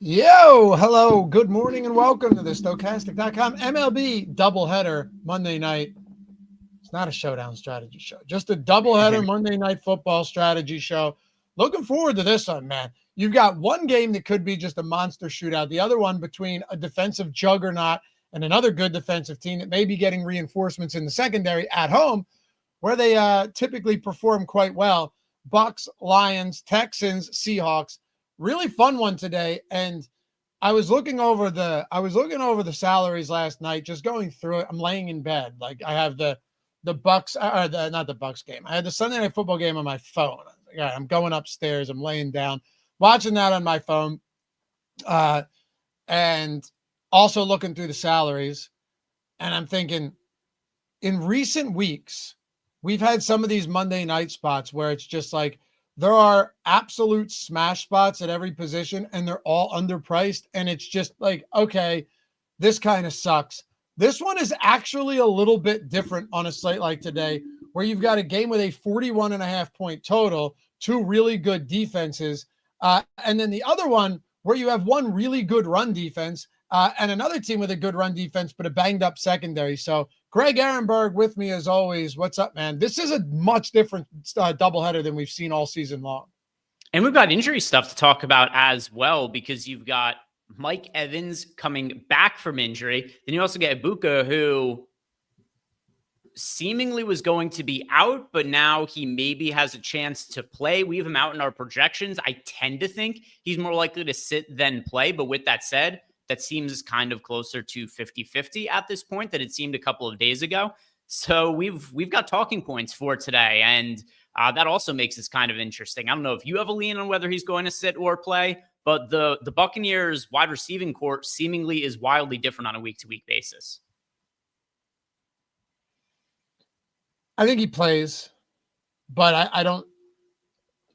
Yo, hello, good morning, and welcome to the Stokastic.com MLB doubleheader Monday night. It's not a showdown strategy show, just a doubleheader Monday night football strategy show. Looking forward to this one, man. You've got one game that could be just a monster shootout, the other one between a defensive juggernaut and another good defensive team that may be getting reinforcements in the secondary at home, where they typically perform quite well. Bucks, Lions, Texans, Seahawks. Really fun one today. And I was looking over the salaries last night, just going through it. I'm laying in bed. Like, I have the Bucks, or not the Bucks game. I had the Sunday Night Football game on my phone. I'm going upstairs. I'm laying down, watching that on my phone. And also looking through the salaries. And I'm thinking, in recent weeks, we've had some of these Monday night spots where it's just like, there are absolute smash spots at every position, and they're all underpriced. And it's just like, okay, this kind of sucks. This one is actually a little bit different on a slate like today, where you've got a game with a 41.5 point total, two really good defenses. And then the other one where you have one really good run defense and another team with a good run defense, but a banged up secondary. So Greg Ehrenberg with me as always. What's up, man? This is a much different doubleheader than we've seen all season long. And we've got injury stuff to talk about as well, because you've got Mike Evans coming back from injury. Then you also get Ibuka, who seemingly was going to be out, but now he maybe has a chance to play. We have him out in our projections. I tend to think he's more likely to sit than play. But with that said, that seems kind of closer to 50-50 at this point than it seemed a couple of days ago. So we've got talking points for today. And that also makes this kind of interesting. I don't know if you have a lean on whether he's going to sit or play, but the Buccaneers wide receiving corps seemingly is wildly different on a week-to-week basis. I think he plays, but I don't.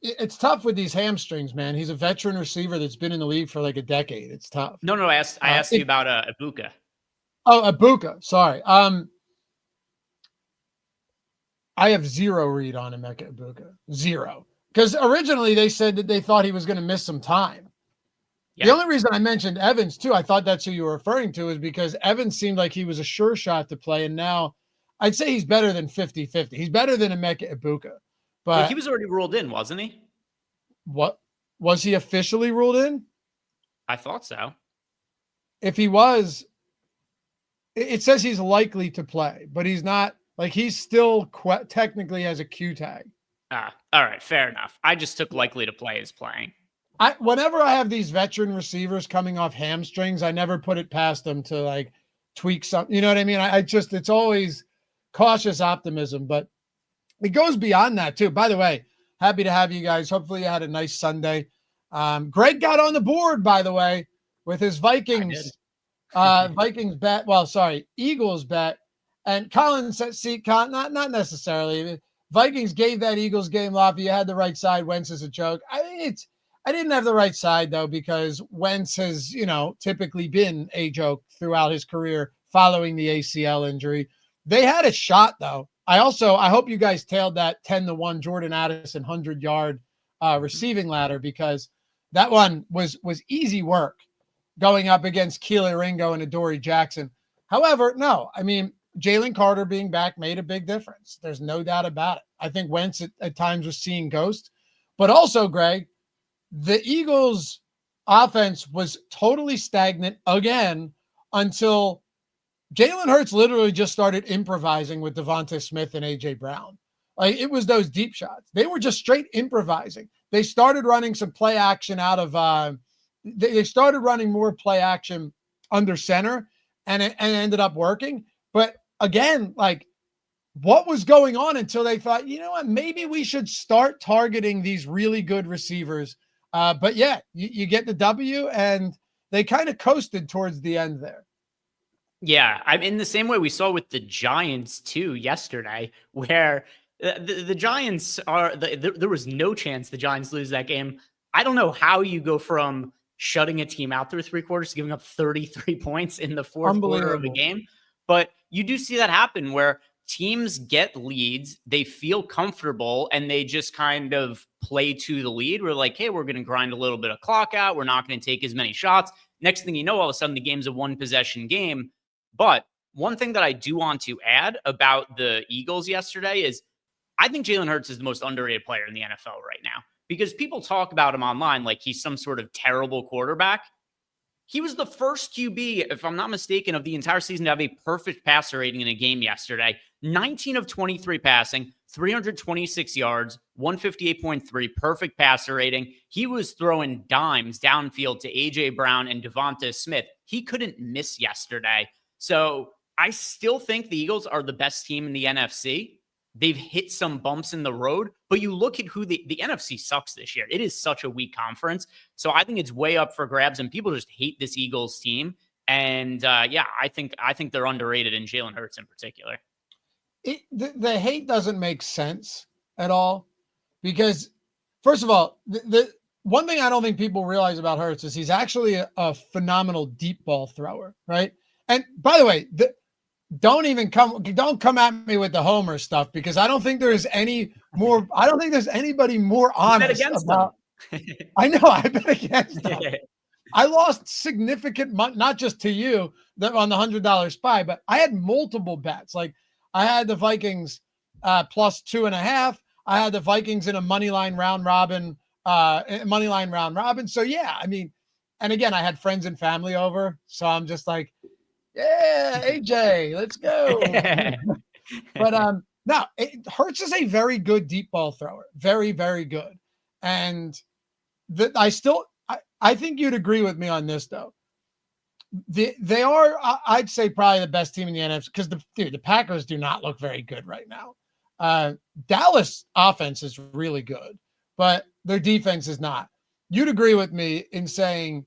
It's tough with these hamstrings, man. He's a veteran receiver that's been in the league for like a decade. It's tough. No, I asked you about Ibuka. Oh, Ibuka. Sorry. I have zero read on Emeka Ibuka. Zero. Because originally they said that they thought he was going to miss some time. Yeah. The only reason I mentioned Evans, too, I thought that's who you were referring to, is because Evans seemed like he was a sure shot to play, and now I'd say he's better than 50-50. He's better than Emeka Ibuka. But well, he was already ruled in, wasn't he? What? Was he officially ruled in? I thought so. If he was, it says he's likely to play, but he's not. Like, he's still technically has a Q tag. All right, fair enough. I just took likely to play as playing. Whenever I have these veteran receivers coming off hamstrings, I never put it past them to like tweak something. You know what I mean? It's always cautious optimism, but it goes beyond that too. By the way, happy to have you guys. Hopefully you had a nice Sunday. Greg got on the board, by the way, with his Vikings Vikings bet. Well, sorry, Eagles bet. And Colin said, see, not necessarily. Vikings gave that Eagles game, Loughy. You had the right side. Wentz is a joke. I didn't have the right side, though, because Wentz has, typically been a joke throughout his career following the ACL injury. They had a shot, though. I hope you guys tailed that 10-1 Jordan Addison 100-yard receiving ladder, because that one was easy work going up against Keely Ringo and Adoree Jackson. However, no, I mean, Jalen Carter being back made a big difference. There's no doubt about it. I think Wentz at times was seeing ghosts. But also, Greg, the Eagles' offense was totally stagnant again until Jalen Hurts literally just started improvising with Devonta Smith and A.J. Brown. Like, it was those deep shots. They were just straight improvising. They started running some play action out of they started running more play action under center, and it ended up working. But again, like, what was going on until they thought, you know what, maybe we should start targeting these really good receivers. But yeah, you get the W, and they kind of coasted towards the end there. Yeah, I'm in the same way we saw with the Giants too yesterday, where the Giants there was no chance the Giants lose that game. I don't know how you go from shutting a team out through three quarters to giving up 33 points in the fourth quarter of a game. But you do see that happen where teams get leads, they feel comfortable, and they just kind of play to the lead. We're like, hey, we're going to grind a little bit of clock out. We're not going to take as many shots. Next thing you know, all of a sudden the game's a one possession game. But one thing that I do want to add about the Eagles yesterday is I think Jalen Hurts is the most underrated player in the NFL right now, because people talk about him online like he's some sort of terrible quarterback. He was the first QB, if I'm not mistaken, of the entire season to have a perfect passer rating in a game yesterday. 19 of 23 passing, 326 yards, 158.3, perfect passer rating. He was throwing dimes downfield to A.J. Brown and Devonta Smith. He couldn't miss yesterday. So I still think the Eagles are the best team in the NFC. They've hit some bumps in the road, but you look at who the NFC sucks this year. It is such a weak conference. So I think it's way up for grabs, and people just hate this Eagles team. And I think they're underrated, in Jalen Hurts in particular. The hate doesn't make sense at all, because first of all, the one thing I don't think people realize about Hurts is he's actually a phenomenal deep ball thrower, right? And by the way, don't come at me with the homer stuff, because I don't think there's anybody more honest about. I know, I bet against them. I lost significant money, not just to you on the $100 spy, but I had multiple bets. Like I had the Vikings plus 2.5. I had the Vikings in a money line round robin. So yeah, I mean, and again, I had friends and family over, so I'm just like, yeah, AJ, let's go. But no, Hurts is a very good deep ball thrower. Very, very good. And I think you'd agree with me on this, though. They are, I'd say, probably the best team in the NFC, because the Packers do not look very good right now. Dallas offense is really good, but their defense is not. You'd agree with me in saying,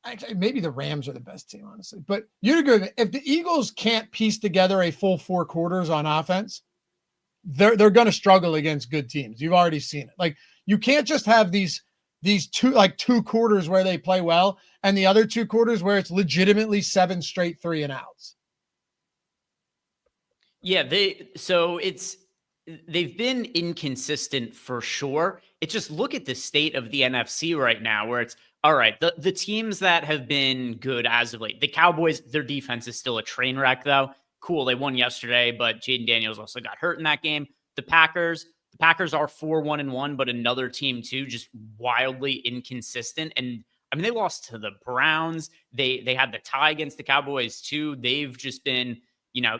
actually, maybe the Rams are the best team, honestly. But you'd agree with me, if the Eagles can't piece together a full 4 quarters on offense, they're going to struggle against good teams. You've already seen it. Like, you can't just have these 2 quarters where they play well and the other 2 quarters where it's legitimately 7 straight 3-and-outs. Yeah, they've been inconsistent for sure. It's just, look at the state of the NFC right now, where it's, all right, the teams that have been good as of late, the Cowboys, their defense is still a train wreck, though. Cool, they won yesterday, but Jaden Daniels also got hurt in that game. The Packers are 4-1-1, but another team too, just wildly inconsistent. And I mean, they lost to the Browns. They had the tie against the Cowboys too. They've just been,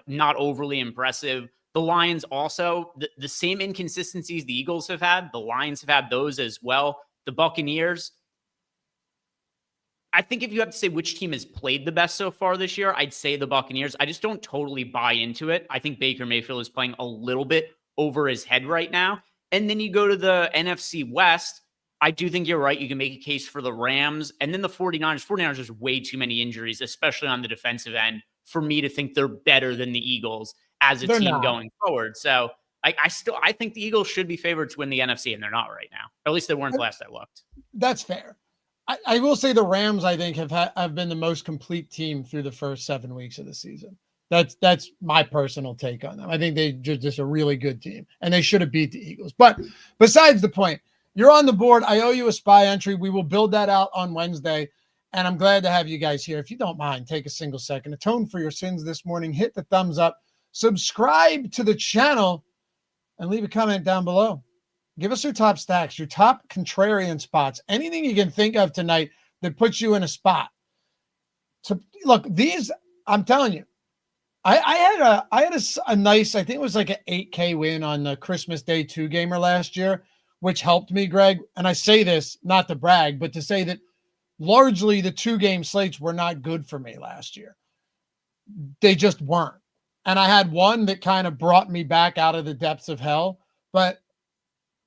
not overly impressive. The Lions also, the same inconsistencies the Eagles have had, the Lions have had those as well. The Buccaneers, I think if you have to say which team has played the best so far this year, I'd say the Buccaneers. I just don't totally buy into it. I think Baker Mayfield is playing a little bit over his head right now. And then you go to the NFC West. I do think you're right. You can make a case for the Rams. And then the 49ers. 49ers, there's way too many injuries, especially on the defensive end, for me to think they're better than the Eagles as a team going forward. So I think the Eagles should be favored to win the NFC, and they're not right now. Or at least they weren't last I looked. That's fair. I will say the Rams, I think, have been the most complete team through the first 7 weeks of the season. That's my personal take on them. I think they're just a really good team, and they should have beat the Eagles. But besides the point, you're on the board. I owe you a spy entry. We will build that out on Wednesday, and I'm glad to have you guys here. If you don't mind, take a single second, atone for your sins this morning, hit the thumbs up, subscribe to the channel, and leave a comment down below. Give us your top stacks, your top contrarian spots, anything you can think of tonight that puts you in a spot. So look, these, I'm telling you, I had a nice, I think it was like an 8K win on the Christmas Day 2-gamer last year, which helped me, Greg. And I say this not to brag, but to say that largely the 2-game slates were not good for me last year. They just weren't. And I had one that kind of brought me back out of the depths of hell, but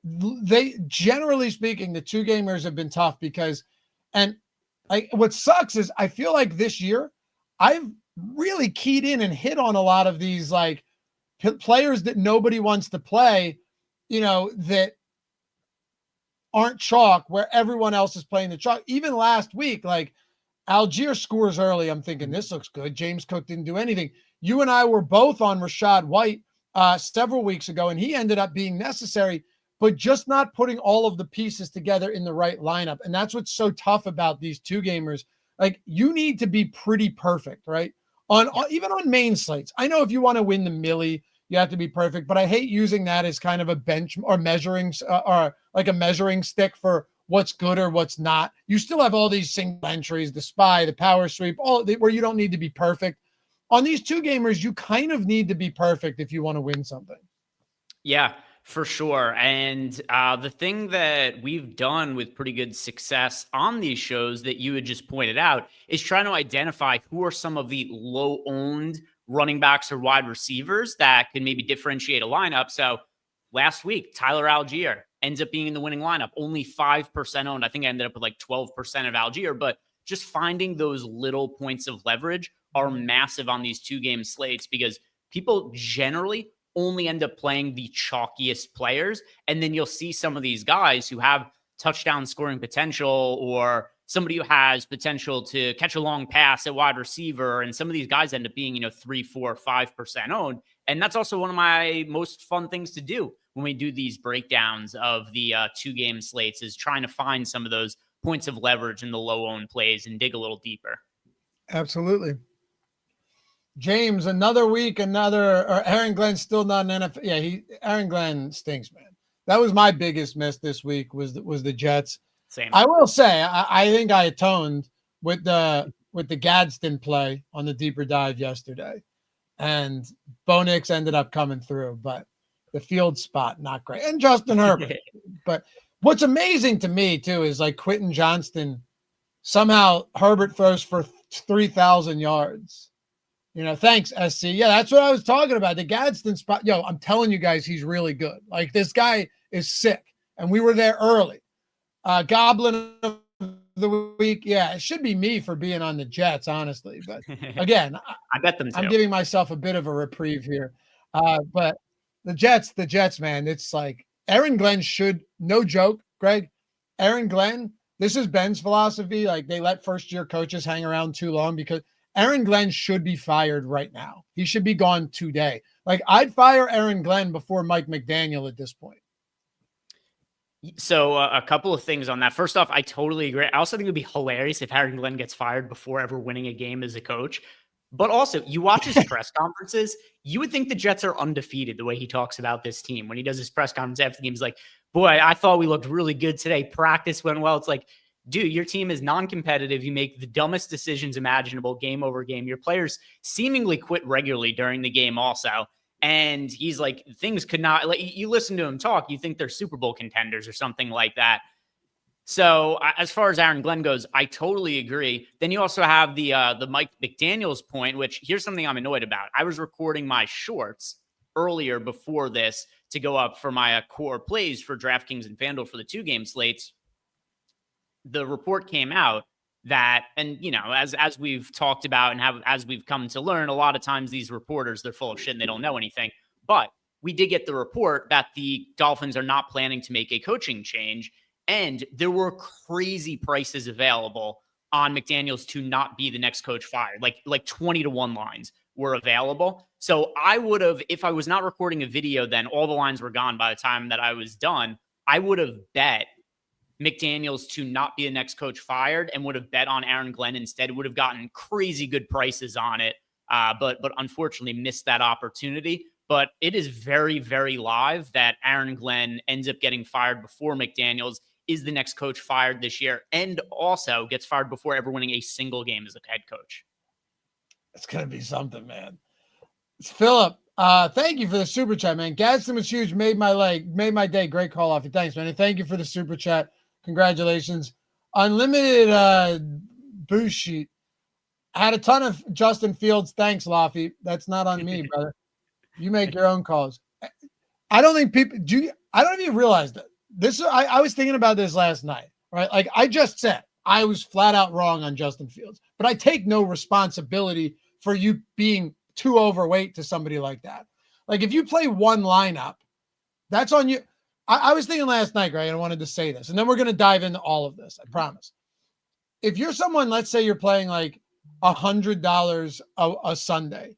they, generally speaking, the 2-gamers have been tough because, and what sucks is I feel like this year I've really keyed in and hit on a lot of these like players that nobody wants to play, that aren't chalk where everyone else is playing the chalk. Even last week, like Algier scores early. I'm thinking this looks good. James Cook didn't do anything. You and I were both on Rachaad White several weeks ago, and he ended up being necessary. but just not putting all of the pieces together in the right lineup. And that's what's so tough about these two gamers. Like, you need to be pretty perfect, right? Even on main slates. I know if you want to win the millie, you have to be perfect, but I hate using that as kind of a bench or measuring or like a measuring stick for what's good or what's not. You still have all these single entries, the spy, the power sweep, where you don't need to be perfect. On these two gamers, you kind of need to be perfect if you want to win something. Yeah, for sure. And the thing that we've done with pretty good success on these shows that you had just pointed out is trying to identify who are some of the low owned running backs or wide receivers that can maybe differentiate a lineup. So last week, Tyler Algier ends up being in the winning lineup, only 5% owned. I think I ended up with like 12% of Algier, but just finding those little points of leverage are massive on these 2-game slates because people generally only end up playing the chalkiest players. And then you'll see some of these guys who have touchdown scoring potential or somebody who has potential to catch a long pass at wide receiver. And some of these guys end up being, 3, 4, 5% owned. And that's also one of my most fun things to do when we do these breakdowns of the 2-game slates is trying to find some of those points of leverage in the low owned plays and dig a little deeper. Absolutely. James, another week, or Aaron Glenn still not an NFL. Yeah, Aaron Glenn stinks, man. That was my biggest miss this week was the Jets. Same. I will say, I think I atoned with the Gadsden play on the deeper dive yesterday, and Bo Nix ended up coming through, but the field spot not great, and Justin Herbert. But what's amazing to me too is like Quentin Johnston. Somehow Herbert throws for 3,000 yards. Thanks, SC. Yeah, that's what I was talking about. The Gadsden spot. Yo, I'm telling you guys, he's really good. Like, this guy is sick. And we were there early. Goblin of the week. Yeah, it should be me for being on the Jets, honestly. But again, I bet them too. I'm giving myself a bit of a reprieve here. But the Jets, man, it's like Aaron Glenn should, no joke, Greg, Aaron Glenn, this is Ben's philosophy. Like, they let first-year coaches hang around too long because Aaron Glenn should be fired right now. He should be gone today. Like, I'd fire Aaron Glenn before Mike McDaniel at this point. So a couple of things on that. First off, I totally agree. I also think it would be hilarious if Aaron Glenn gets fired before ever winning a game as a coach. But also, you watch his press conferences, you would think the Jets are undefeated the way he talks about this team. When he does his press conference after the game, he's like, boy, I thought we looked really good today. Practice went well. It's like, dude, your team is non-competitive. You make the dumbest decisions imaginable game over game. Your players seemingly quit regularly during the game also. And he's like, things could not, like, you listen to him talk, you think they're Super Bowl contenders or something like that. So as far as Aaron Glenn goes, I totally agree. Then you also have the Mike McDaniel's point, which here's something I'm annoyed about. I was recording my shorts earlier before this to go up for my core plays for DraftKings and FanDuel for the 2-game slates. The report came out that, and as we've talked about and as we've come to learn, a lot of times these reporters, they're full of shit and they don't know anything. But we did get the report that the Dolphins are not planning to make a coaching change. And there were crazy prices available on McDaniels to not be the next coach fired. Like 20-1 lines were available. So I would have, if I was not recording a video, then all the lines were gone by the time that I was done. I would have bet McDaniels to not be the next coach fired and would have bet on Aaron Glenn instead. Would have gotten crazy good prices on it. But unfortunately missed that opportunity. But it is very, very live that Aaron Glenn ends up getting fired before McDaniels is the next coach fired this year, and also gets fired before ever winning a single game as a head coach. It's going to be something, man. It's Philip. Thank you for the super chat, man. Gadsden was huge. Made my day. Great call off. Thanks, man. And thank you for the super chat. Congratulations. Unlimited boost sheet. Had a ton of Justin Fields. Thanks, Loughy. That's not on me, brother. You make your own calls. I don't think people do. I don't even realize that. I was thinking about this last night, right? Like I just said, I was flat out wrong on Justin Fields, but I take no responsibility for you being too overweight to somebody like that. Like if you play one lineup, that's on you. I was thinking last night, Greg, and I wanted to say this, and then we're going to dive into all of this. I promise. If you're someone, let's say you're playing like $100 a Sunday,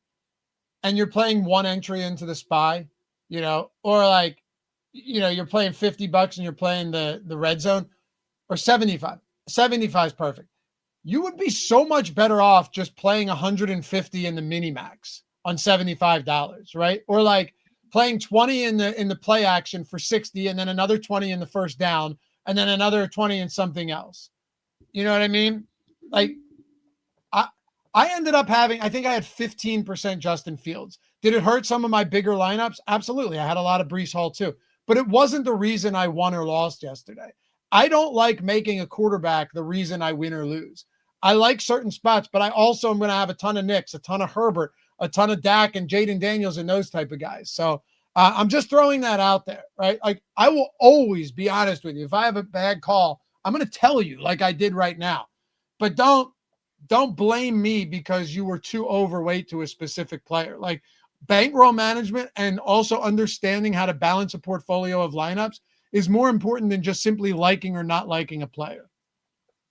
and you're playing one entry into the spy, or like, you're playing $50 and you're playing the red zone, or 75. 75 is perfect. You would be so much better off just playing 150 in the mini max on $75, right? Or like playing 20 in the play action for 60, and then another 20 in the first down, and then another 20 in something else. You know what I mean? Like I ended up having, I think I had 15% Justin Fields. Did it hurt some of my bigger lineups? Absolutely. I had a lot of Breece Hall too, but it wasn't the reason I won or lost yesterday. I don't like making a quarterback the reason I win or lose. I like certain spots, but I also am going to have a ton of Knicks, a ton of Herbert, a ton of Dak and Jaden Daniels and those type of guys. So I'm just throwing that out there, right? Like I will always be honest with you. If I have a bad call, I'm going to tell you like I did right now, but don't blame me because you were too overweight to a specific player. Like bankroll management and also understanding how to balance a portfolio of lineups is more important than just simply liking or not liking a player.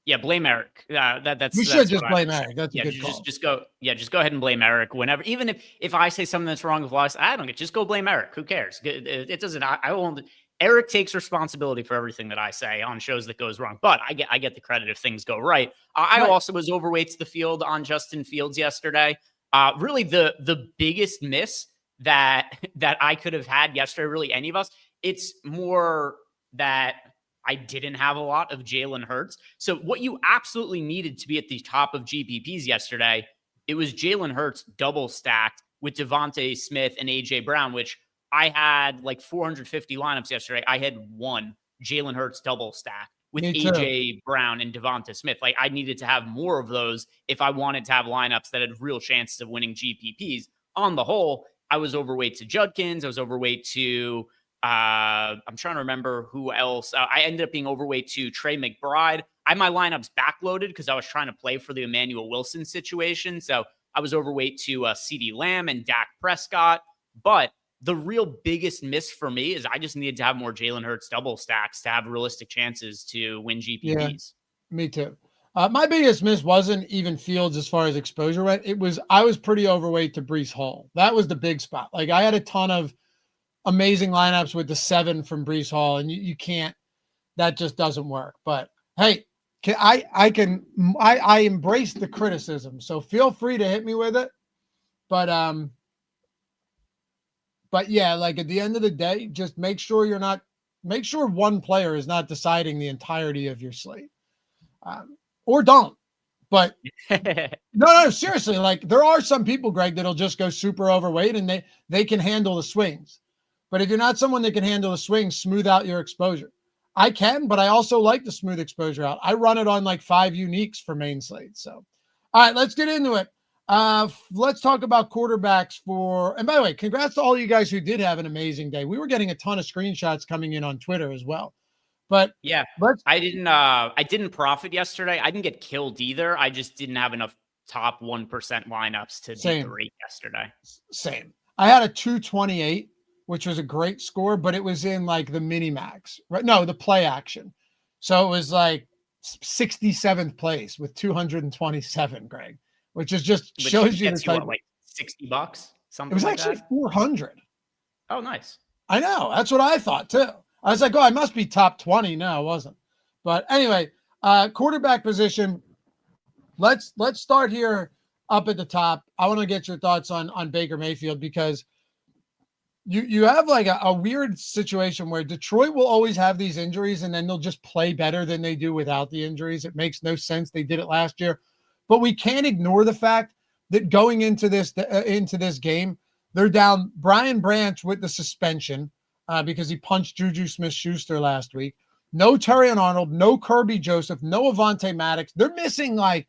Yeah, blame Eric. That's we should just blame Eric. That's a good call. Just go ahead and blame Eric whenever. Even if I say something that's wrong with loss, I don't get. Just go blame Eric. Who cares? It doesn't. I won't. Eric takes responsibility for everything that I say on shows that goes wrong, but I get the credit if things go right. I also was overweight to the field on Justin Fields yesterday. Really, the biggest miss that I could have had yesterday, really any of us, it's more that I didn't have a lot of Jalen Hurts. So what you absolutely needed to be at the top of GPPs yesterday, it was Jalen Hurts double stacked with Devontae Smith and AJ Brown, which I had like 450 lineups yesterday. I had one Jalen Hurts double stack with AJ Brown and Devonta Smith. Like I needed to have more of those if I wanted to have lineups that had real chances of winning GPPs. On the whole, I was overweight to Judkins. I was overweight to, I'm trying to remember who else. I ended up being overweight to Trey McBride. I had my lineups backloaded because I was trying to play for the Emmanuel Wilson situation. So I was overweight to CeeDee Lamb and Dak Prescott. But the real biggest miss for me is I just needed to have more Jalen Hurts double stacks to have realistic chances to win GPPs. Yeah, me too. My biggest miss wasn't even Fields as far as exposure went. I was pretty overweight to Breece Hall. That was the big spot. Like I had a ton of amazing lineups with the 7 from Breece Hall, and you can't. That just doesn't work. But hey, I embrace the criticism, so feel free to hit me with it. But yeah, like at the end of the day, just make sure one player is not deciding the entirety of your slate, or don't. But no, seriously, like there are some people, Greg, that'll just go super overweight and they can handle the swings. But if you're not someone that can handle the swings, smooth out your exposure. I can, but I also like to smooth exposure out. I run it on like 5 uniques for main slate. So, all right, let's get into it. Let's talk about quarterbacks and by the way, congrats to all you guys who did have an amazing day. We were getting a ton of screenshots coming in on Twitter as well. But yeah, I didn't profit yesterday. I didn't get killed either. I just didn't have enough top 1% lineups to beat the rate yesterday. Same. I had a 228, which was a great score, but it was in like the mini max, right? No, the play action. So it was like 67th place with 227, Greg, which is just shows you the type. Like $60, something. It was actually 400. Oh, nice. I know. That's what I thought too. I was like, oh, I must be top 20. No, I wasn't. But anyway, quarterback position. Let's start here up at the top. I want to get your thoughts on Baker Mayfield because you have like a weird situation where Detroit will always have these injuries and then they'll just play better than they do without the injuries. It makes no sense. They did it last year, but we can't ignore the fact that going into this game, they're down Brian Branch with the suspension because he punched Juju Smith-Schuster last week. No Terrion Arnold, no Kirby Joseph, no Avonte Maddox. They're missing like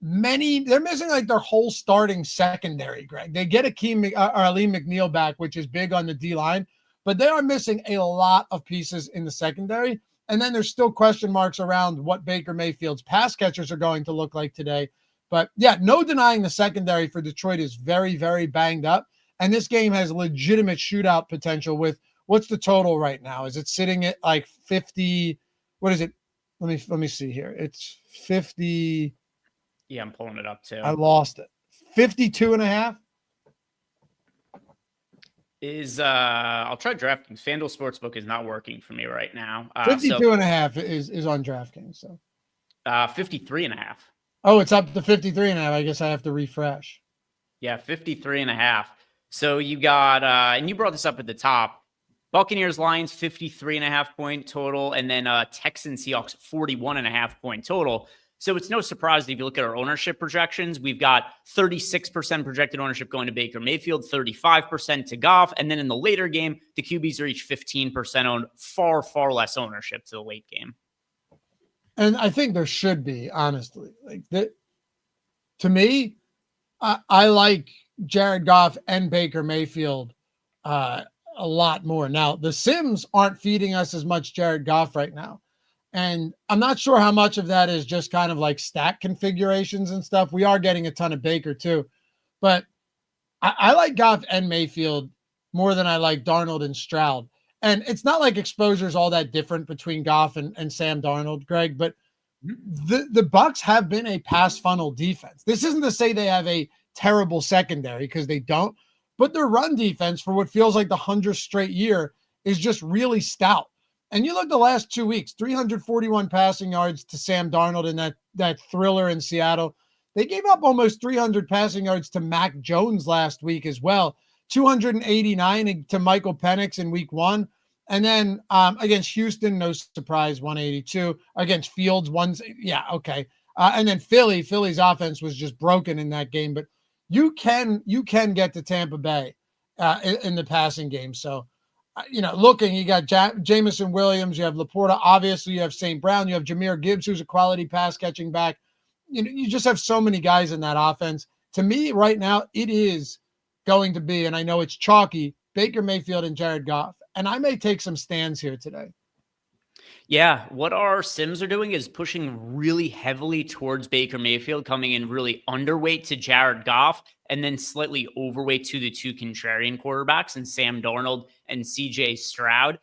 their whole starting secondary, Greg. They get Alim McNeil back, which is big on the D-line, but they are missing a lot of pieces in the secondary. And then there's still question marks around what Baker Mayfield's pass catchers are going to look like today. But yeah, no denying the secondary for Detroit is very, very banged up. And this game has legitimate shootout potential with what's the total right now? Is it sitting at like 50? What is it? Let me see here. It's 50. Yeah, I'm pulling it up too. I lost it. 52.5. I'll try DraftKings. FanDuel Sportsbook is not working for me right now. 52.5 is on DraftKings. So 53.5. Oh, it's up to 53.5. I guess I have to refresh. Yeah, 53.5. So you got, and you brought this up at the top, Buccaneers Lions 53.5 point total, and then Texans Seahawks 41.5 point total. So it's no surprise that if you look at our ownership projections, we've got 36% projected ownership going to Baker Mayfield, 35% to Goff. And then in the later game, the QBs are each 15% owned, far, far less ownership to the late game. And I think there should be, honestly. Like that, to me, I like Jared Goff and Baker Mayfield a lot more. Now, the Sims aren't feeding us as much Jared Goff right now. And I'm not sure how much of that is just kind of like stack configurations and stuff. We are getting a ton of Baker too. But I like Goff and Mayfield more than I like Darnold and Stroud. And it's not like exposure is all that different between Goff and Sam Darnold, Greg, but the Bucs have been a pass funnel defense. This isn't to say they have a terrible secondary, because they don't, but their run defense for what feels like the 100th straight year is just really stout. And you look the last 2 weeks, 341 passing yards to Sam Darnold in that thriller in Seattle. They gave up almost 300 passing yards to Mac Jones last week as well. 289 to Michael Penix in week 1. And then against Houston, no surprise, 182. Against Fields, okay. And then Philly's offense was just broken in that game. But you can get to Tampa Bay in the passing game. So, looking, you got Jamison Williams, you have Laporta, obviously you have St. Brown, you have Jahmyr Gibbs, who's a quality pass catching back. You just have so many guys in that offense. To me, right now, it is going to be, and I know it's chalky, Baker Mayfield and Jared Goff. And I may take some stands here today. Yeah, what our Sims are doing is pushing really heavily towards Baker Mayfield, coming in really underweight to Jared Goff, and then slightly overweight to the two contrarian quarterbacks and Sam Darnold and CJ Stroud.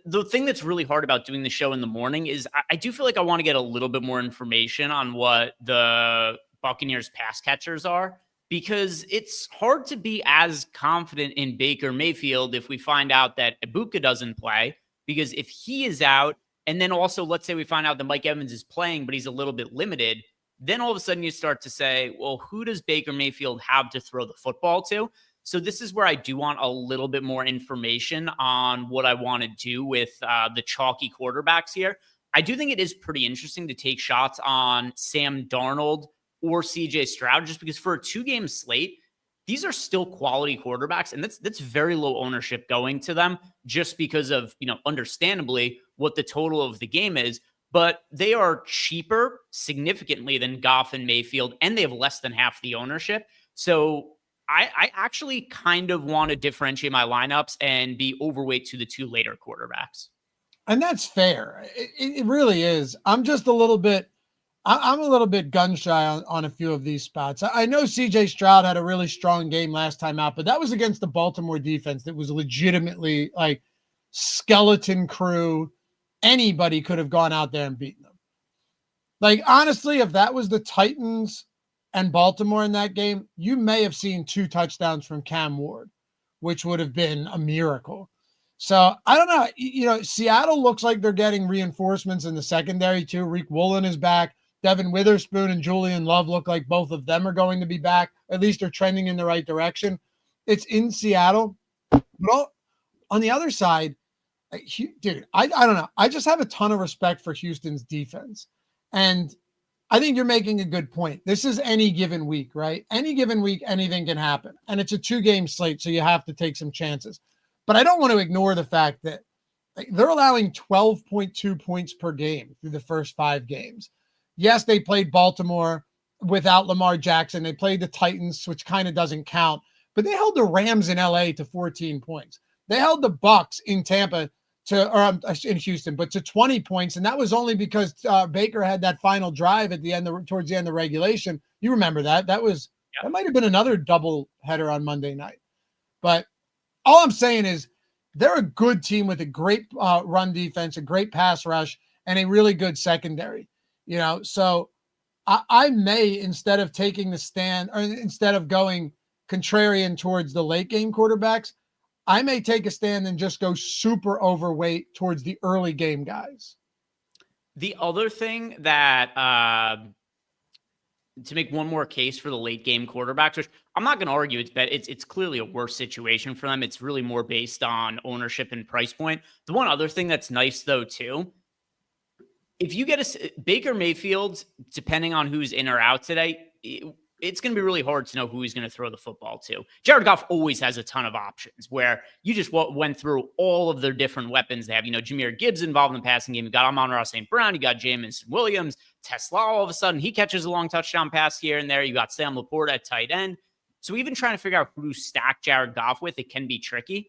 The thing that's really hard about doing the show in the morning is I do feel like I want to get a little bit more information on what the Buccaneers pass catchers are, because it's hard to be as confident in Baker Mayfield if we find out that Ibuka doesn't play, because if he is out, and then also let's say we find out that Mike Evans is playing, but he's a little bit limited, then all of a sudden you start to say, well, who does Baker Mayfield have to throw the football to? So this is where I do want a little bit more information on what I want to do with the chalky quarterbacks here. I do think it is pretty interesting to take shots on Sam Darnold or CJ Stroud, just because for a 2-game slate, these are still quality quarterbacks, and that's very low ownership going to them, just because of, understandably what the total of the game is. But they are cheaper significantly than Goff and Mayfield, and they have less than half the ownership. So I actually kind of want to differentiate my lineups and be overweight to the two later quarterbacks. And that's fair. It really is. I'm just a little bit gun shy on a few of these spots. I know CJ Stroud had a really strong game last time out, but that was against the Baltimore defense that was legitimately like skeleton crew. Anybody could have gone out there and beaten them. Like, honestly, if that was the Titans and Baltimore in that game, you may have seen 2 touchdowns from Cam Ward, which would have been a miracle. So I don't know. Seattle looks like they're getting reinforcements in the secondary too. Reek Woolen is back. Devin Witherspoon and Julian Love look like both of them are going to be back. At least they're trending in the right direction. It's in Seattle. But on the other side, dude, I don't know. I just have a ton of respect for Houston's defense. And I think you're making a good point. This is any given week, right? Any given week, anything can happen. And it's a 2-game slate, so you have to take some chances. But I don't want to ignore the fact that they're allowing 12.2 points per game through the first 5 games. Yes, they played Baltimore without Lamar Jackson. They played the Titans, which kind of doesn't count. But they held the Rams in LA to 14 points. They held the Bucs in Tampa in Houston, but to 20 points. And that was only because Baker had that final drive at the end, towards the end of regulation. You remember that? That might have been another double header on Monday night. But all I'm saying is they're a good team with a great run defense, a great pass rush, and a really good secondary. So I may, instead of taking the stand, or instead of going contrarian towards the late game quarterbacks, I may take a stand and just go super overweight towards the early game guys. The other thing that, to make one more case for the late game quarterbacks, which I'm not going to argue, it's clearly a worse situation for them. It's really more based on ownership and price point. The one other thing that's nice though too, if you get Baker Mayfield, depending on who's in or out today, it's going to be really hard to know who he's going to throw the football to. Jared Goff always has a ton of options where you just went through all of their different weapons they have. Jahmyr Gibbs involved in the passing game. You got Amon-Ra St. Brown. You got Jameson Williams. Tesla, all of a sudden, he catches a long touchdown pass here and there. You got Sam Laporte at tight end. So even trying to figure out who to stack Jared Goff with, it can be tricky.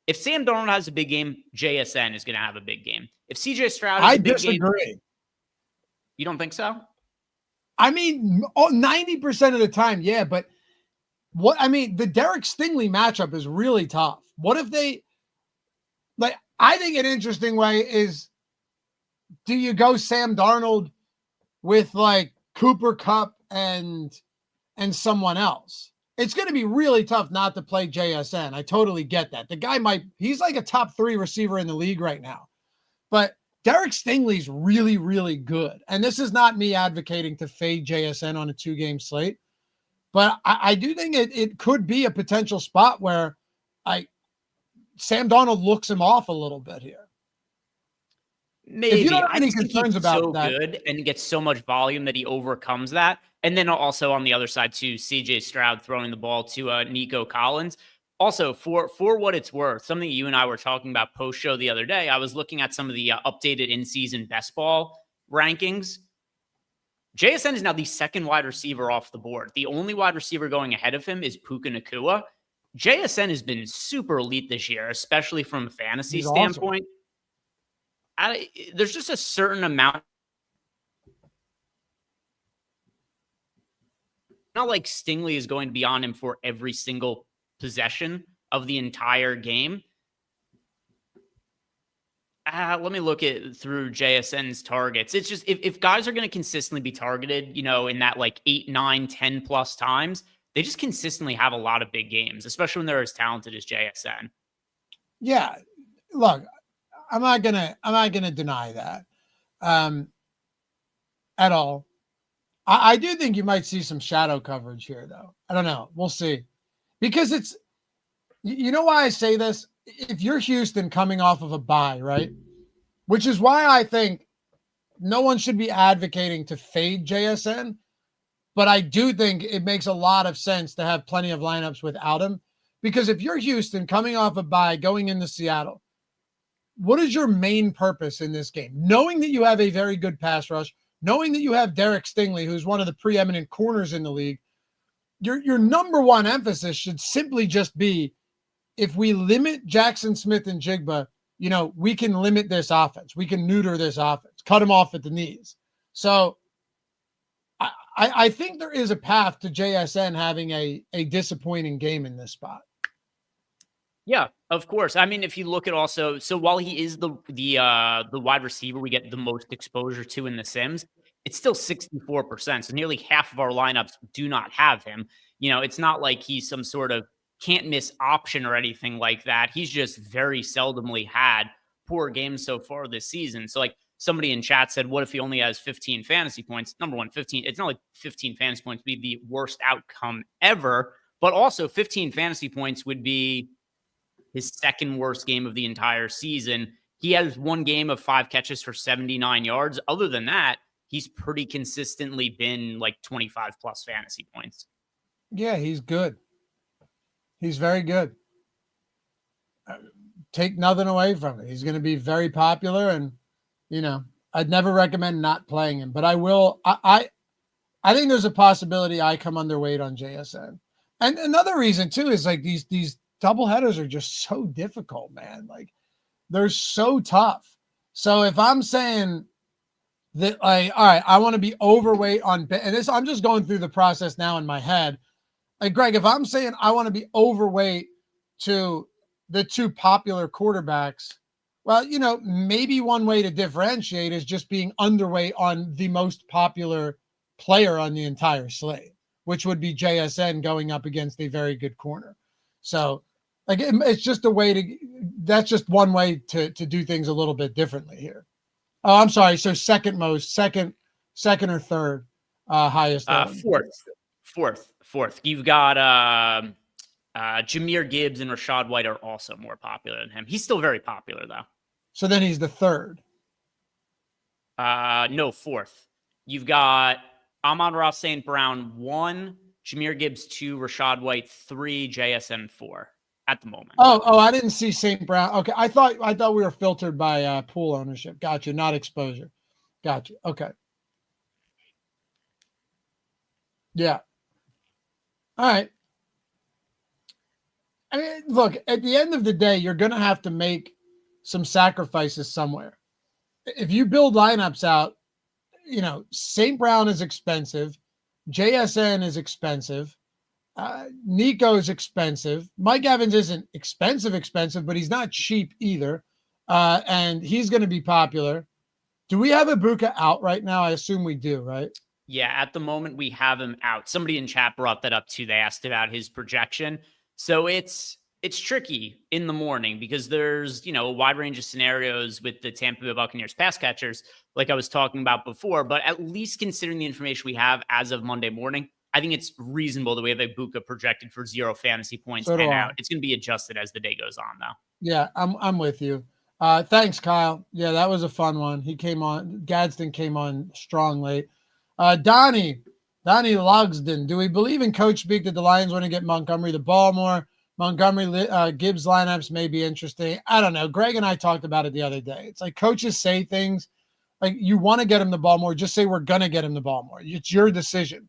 If Sam Darnold has a big game, JSN is going to have a big game. If CJ Stroud has a big game, I disagree. You don't think so? I mean, 90% of the time, yeah. But the Derek Stingley matchup is really tough. What if I think an interesting way is, do you go Sam Darnold with Cooper Kupp and someone else? It's going to be really tough not to play JSN. I totally get that. The guy he's like a top 3 receiver in the league right now. But Derek Stingley's really, really good. And this is not me advocating to fade JSN on a 2-game slate. But I do think it could be a potential spot where Sam Darnold looks him off a little bit here. Maybe. If you don't have any concerns about so that, good and gets so much volume that he overcomes that. And then also on the other side too, CJ Stroud throwing the ball to Nico Collins. Also, for what it's worth, something you and I were talking about post-show the other day, I was looking at some of the updated in-season best ball rankings. JSN is now the second wide receiver off the board. The only wide receiver going ahead of him is Puka Nacua. JSN has been super elite this year, especially from a fantasy standpoint. Awesome. There's just a certain amount. Not like Stingley is going to be on him for every single possession of the entire game. Let me look through JSN's targets. It's just if guys are going to consistently be targeted, in that 8, 9, 10 plus times, they just consistently have a lot of big games, especially when they're as talented as JSN. Yeah, look, I'm not gonna deny that at all. I do think you might see some shadow coverage here, though. I don't know. We'll see. Because it's, you know why I say this? If you're Houston coming off of a bye, right? Which is why I think no one should be advocating to fade JSN. But I do think it makes a lot of sense to have plenty of lineups without him. Because if you're Houston coming off a bye, going into Seattle, what is your main purpose in this game? Knowing that you have a very good pass rush, knowing that you have Derek Stingley, who's one of the preeminent corners in the league, your number one emphasis should simply just be, if we limit Jackson Smith and Jigba, we can limit this offense. We can neuter this offense, cut him off at the knees. So I think there is a path to JSN having a disappointing game in this spot. Yeah, of course. I mean, if you look at also, so while he is the wide receiver we get the most exposure to in the Sims, it's still 64%. So nearly half of our lineups do not have him. It's not like he's some sort of can't miss option or anything like that. He's just very seldomly had poor games so far this season. So somebody in chat said, what if he only has 15 fantasy points? Number one, 15. It's not like 15 fantasy points would be the worst outcome ever, but also 15 fantasy points would be his second worst game of the entire season. He has one game of 5 catches for 79 yards. Other than that, he's pretty consistently been 25 plus fantasy points. Yeah, he's good. He's very good. Take nothing away from it. He's going to be very popular, and I'd never recommend not playing him, but I will. I think there's a possibility I come underweight on JSN. And another reason too is these double headers are just so difficult, man. They're so tough. So if I'm saying that, all right, I want to be overweight on, and this, I'm just going through the process now in my head. Greg, if I'm saying I want to be overweight to the 2 popular quarterbacks, well, maybe one way to differentiate is just being underweight on the most popular player on the entire slate, which would be JSN going up against a very good corner. So Like it's just a way to. That's just one way to do things a little bit differently here. Oh, I'm sorry. So second or third highest. Fourth. You've got Jahmyr Gibbs and Rachaad White are also more popular than him. He's still very popular though. So then he's the third. No, fourth. You've got Amon-Ra St. Brown 1, Jahmyr Gibbs 2, Rachaad White 3, JSN 4 at the moment. Oh, I didn't see St. Brown. Okay, I thought we were filtered by pool ownership. Gotcha, not exposure. Gotcha. Okay. Yeah. All right. I mean, look, at the end of the day, you're going to have to make some sacrifices somewhere. If you build lineups out, St. Brown is expensive. JSN is expensive. Nico is expensive. Mike Evans isn't expensive, but he's not cheap either. And he's going to be popular. Do we have Ibuka out right now? I assume we do, right? Yeah, at the moment we have him out. Somebody in chat brought that up too. They asked about his projection. So it's tricky in the morning because there's, a wide range of scenarios with the Tampa Bay Buccaneers pass catchers, like I was talking about before. But at least considering the information we have as of Monday morning, I think it's reasonable that we have Ibuka projected for 0 fantasy points and out. It's going to be adjusted as the day goes on, though. Yeah, I'm with you. Thanks, Kyle. Yeah, that was a fun one. He came on. Gadsden came on strong late. Donnie Logsden. Do we believe in coach speak that the Lions want to get Montgomery the ball more? Montgomery Gibbs lineups may be interesting. I don't know. Greg and I talked about it the other day. It's like coaches say things like you want to get him the ball more. Just say we're going to get him the ball more. It's your decision.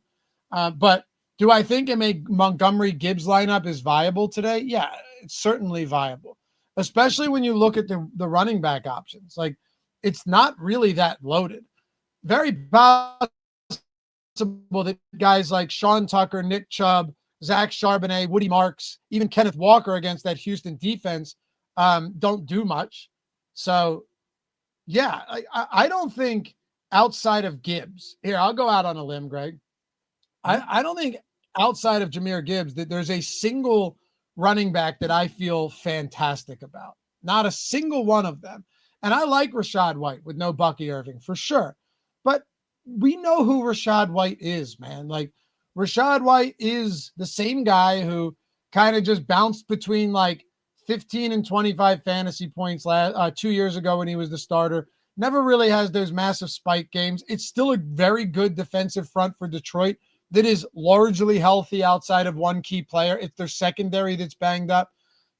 But do I think Montgomery Gibbs lineup is viable today? Yeah, it's certainly viable, especially when you look at the running back options. Like it's not really that loaded. Very possible that guys like Sean Tucker, Nick Chubb, Zach Charbonnet, Woody Marks, even Kenneth Walker against that Houston defense don't do much. So, yeah, I don't think outside of Gibbs, here, I'll go out on a limb, Greg. I don't think outside of Jahmyr Gibbs that there's a single running back that I feel fantastic about. Not a single one of them. And I like Rachaad White with no Bucky Irving for sure. But we know who Rachaad White is, man. Like Rachaad White is the same guy who kind of just bounced between like 15 and 25 fantasy points 2 years ago when he was the starter. Never really has those massive spike games. It's still a very good defensive front for Detroit that is largely healthy outside of one key player. It's their secondary that's banged up.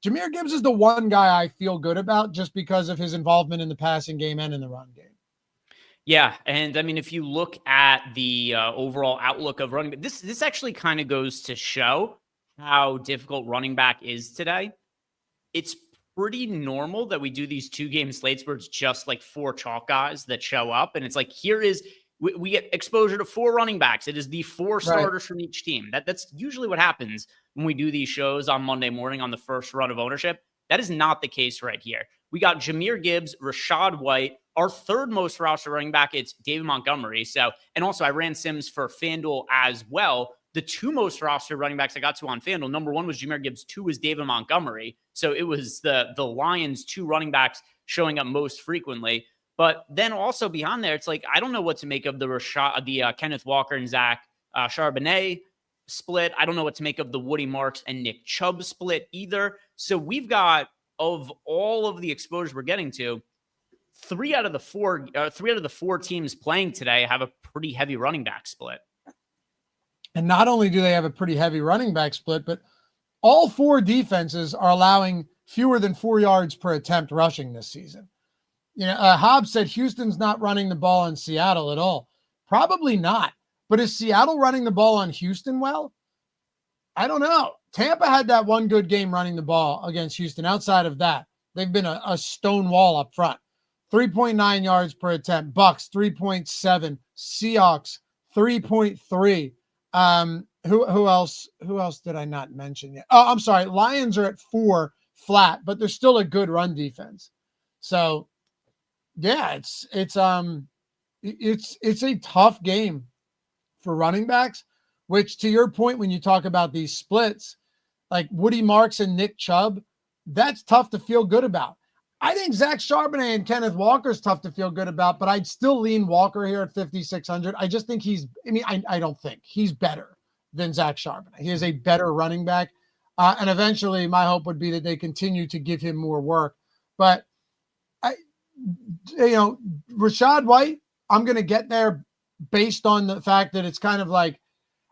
Jahmyr Gibbs is the one guy I feel good about just because of his involvement in the passing game and in the run game. Yeah, and I mean, if you look at the overall outlook of running, this actually kind of goes to show how difficult running back is today. It's pretty normal that we do these 2-game slates where it's just like 4 chalk guys that show up, and it's like we get exposure to 4 running backs. It is the 4 starters from each team. That's usually what happens when we do these shows on Monday morning on the first run of ownership. That is not the case right here. We got Jahmyr Gibbs, Rachaad White. Our third most roster running back, it's David Montgomery. So, and also I ran Sims for FanDuel as well. The 2 most roster running backs I got to on FanDuel, number 1 was Jahmyr Gibbs, 2 was David Montgomery. So it was the Lions 2 running backs showing up most frequently. But then also beyond there, it's like, I don't know what to make of the Kenneth Walker and Zach Charbonnet split. I don't know what to make of the Woody Marks and Nick Chubb split either. So we've got, of all of the exposure we're getting to, 3 out of the 4 teams playing today have a pretty heavy running back split. And not only do they have a pretty heavy running back split, but all 4 defenses are allowing fewer than 4 yards per attempt rushing this season. Hobbs said Houston's not running the ball on Seattle at all. Probably not. But is Seattle running the ball on Houston well? I don't know. Tampa had that one good game running the ball against Houston. Outside of that, they've been a stone wall up front. 3.9 yards per attempt. Bucks 3.7. Seahawks 3.3. Who else did I not mention yet? Oh, I'm sorry. Lions are at 4 flat, but they're still a good run defense. So yeah, it's a tough game for running backs, which to your point, when you talk about these splits, like Woody Marks and Nick Chubb, that's tough to feel good about. I think Zach Charbonnet and Kenneth Walker is tough to feel good about, but I'd still lean Walker here at 5,600. I just think I don't think he's better than Zach Charbonnet. He is a better running back. And eventually my hope would be that they continue to give him more work. But Rachaad White, I'm going to get there based on the fact that it's kind of like,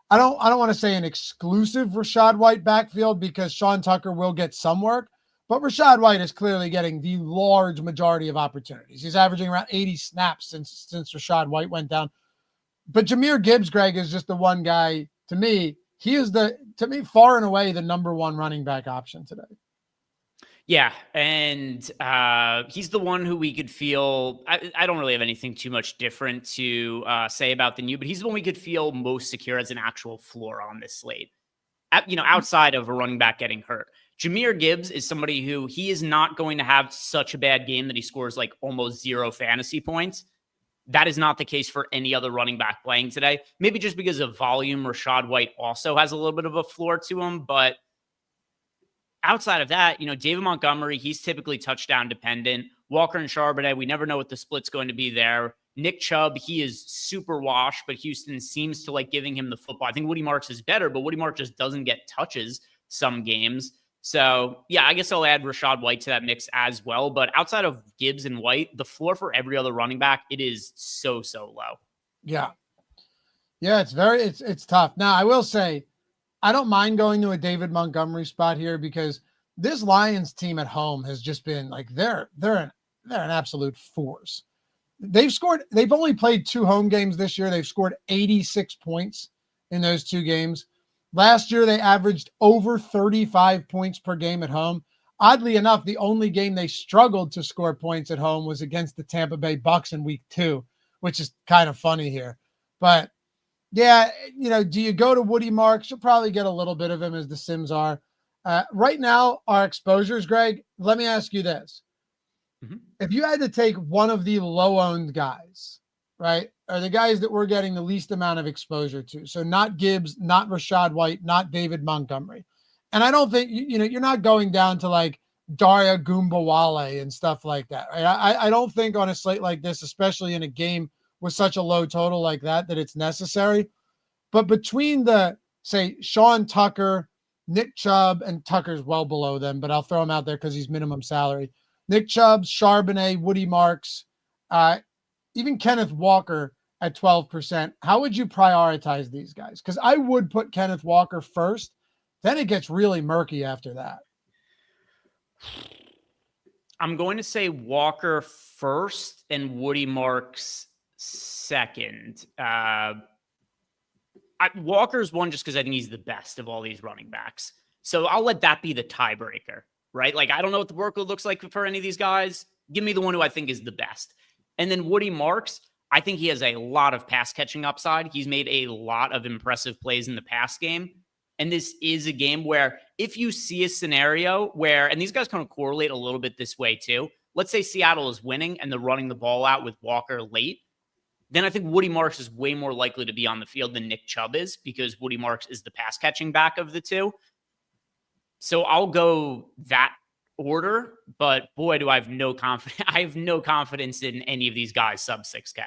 I don't want to say an exclusive Rachaad White backfield because Sean Tucker will get some work, but Rachaad White is clearly getting the large majority of opportunities. He's averaging around 80 snaps since Rachaad White went down. But Jahmyr Gibbs, Greg, is just the one guy to me. He is far and away the number one running back option today. Yeah, and he's the one who we could feel. I don't really have anything too much different to say about than you, but he's the one we could feel most secure as an actual floor on this slate. Outside of a running back getting hurt, Jahmyr Gibbs is somebody who he is not going to have such a bad game that he scores like almost 0 fantasy points. That is not the case for any other running back playing today. Maybe just because of volume, Rachaad White also has a little bit of a floor to him, but outside of that, David Montgomery, he's typically touchdown dependent. Walker and Charbonnet, we never know what the split's going to be there. Nick Chubb, he is super washed, but Houston seems to like giving him the football. I think Woody Marks is better, but Woody Marks just doesn't get touches some games. So, yeah, I guess I'll add Rachaad White to that mix as well. But outside of Gibbs and White, the floor for every other running back, it is so low. Yeah. Yeah, it's tough. Now, I will say, I don't mind going to a David Montgomery spot here because this Lions team at home has just been like they're an absolute force. They've only played 2 home games this year. They've scored 86 points in those 2 games. Last year they averaged over 35 points per game at home. Oddly enough, the only game they struggled to score points at home was against the Tampa Bay Bucks in week 2, which is kind of funny here. But yeah, do you go to Woody Marks? You'll probably get a little bit of him as the Sims are. Right now, our exposures, Greg, let me ask you this. Mm-hmm. If you had to take one of the low-owned guys, right, are the guys that we're getting the least amount of exposure to, so not Gibbs, not Rachaad White, not David Montgomery. And I don't think, you're not going down to like Daria Gumbawale and stuff like that, right? I don't think on a slate like this, especially in a game with such a low total like that it's necessary. But between say, Sean Tucker, Nick Chubb, and Tucker's well below them, but I'll throw him out there because he's minimum salary. Nick Chubb, Charbonnet, Woody Marks, even Kenneth Walker at 12%. How would you prioritize these guys? Because I would put Kenneth Walker first. Then it gets really murky after that. I'm going to say Walker first and Woody Marks second. Walker's one just because I think he's the best of all these running backs. So I'll let that be the tiebreaker, right? Like, I don't know what the workload looks like for any of these guys. Give me the one who I think is the best. And then Woody Marks, I think he has a lot of pass catching upside. He's made a lot of impressive plays in the pass game. And this is a game where if you see a scenario where, and these guys kind of correlate a little bit this way too. Let's say Seattle is winning and they're running the ball out with Walker late. Then I think Woody Marks is way more likely to be on the field than Nick Chubb is because Woody Marks is the pass catching back of the two. So I'll go that order, but boy, do I have no confidence. I have no confidence in any of these guys sub 6K.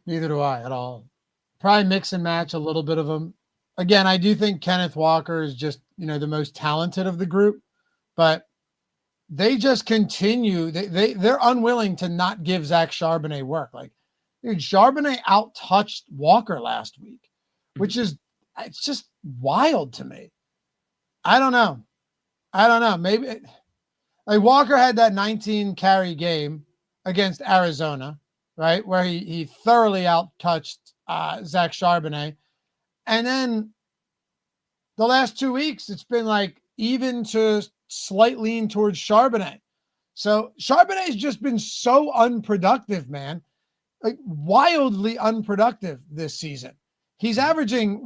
Neither do I at all. Probably mix and match a little bit of them. Again, I do think Kenneth Walker is just, the most talented of the group, but they just continue. They're unwilling to not give Zach Charbonnet work. Like, dude, Charbonnet out-touched Walker last week, which is, it's just wild to me. I don't know. Maybe like Walker had that 19 carry game against Arizona, right? Where he thoroughly out-touched Zach Charbonnet. And then the last 2 weeks, it's been like even to slight lean towards Charbonnet. So Charbonnet has just been so unproductive, man. Like wildly unproductive this season. He's averaging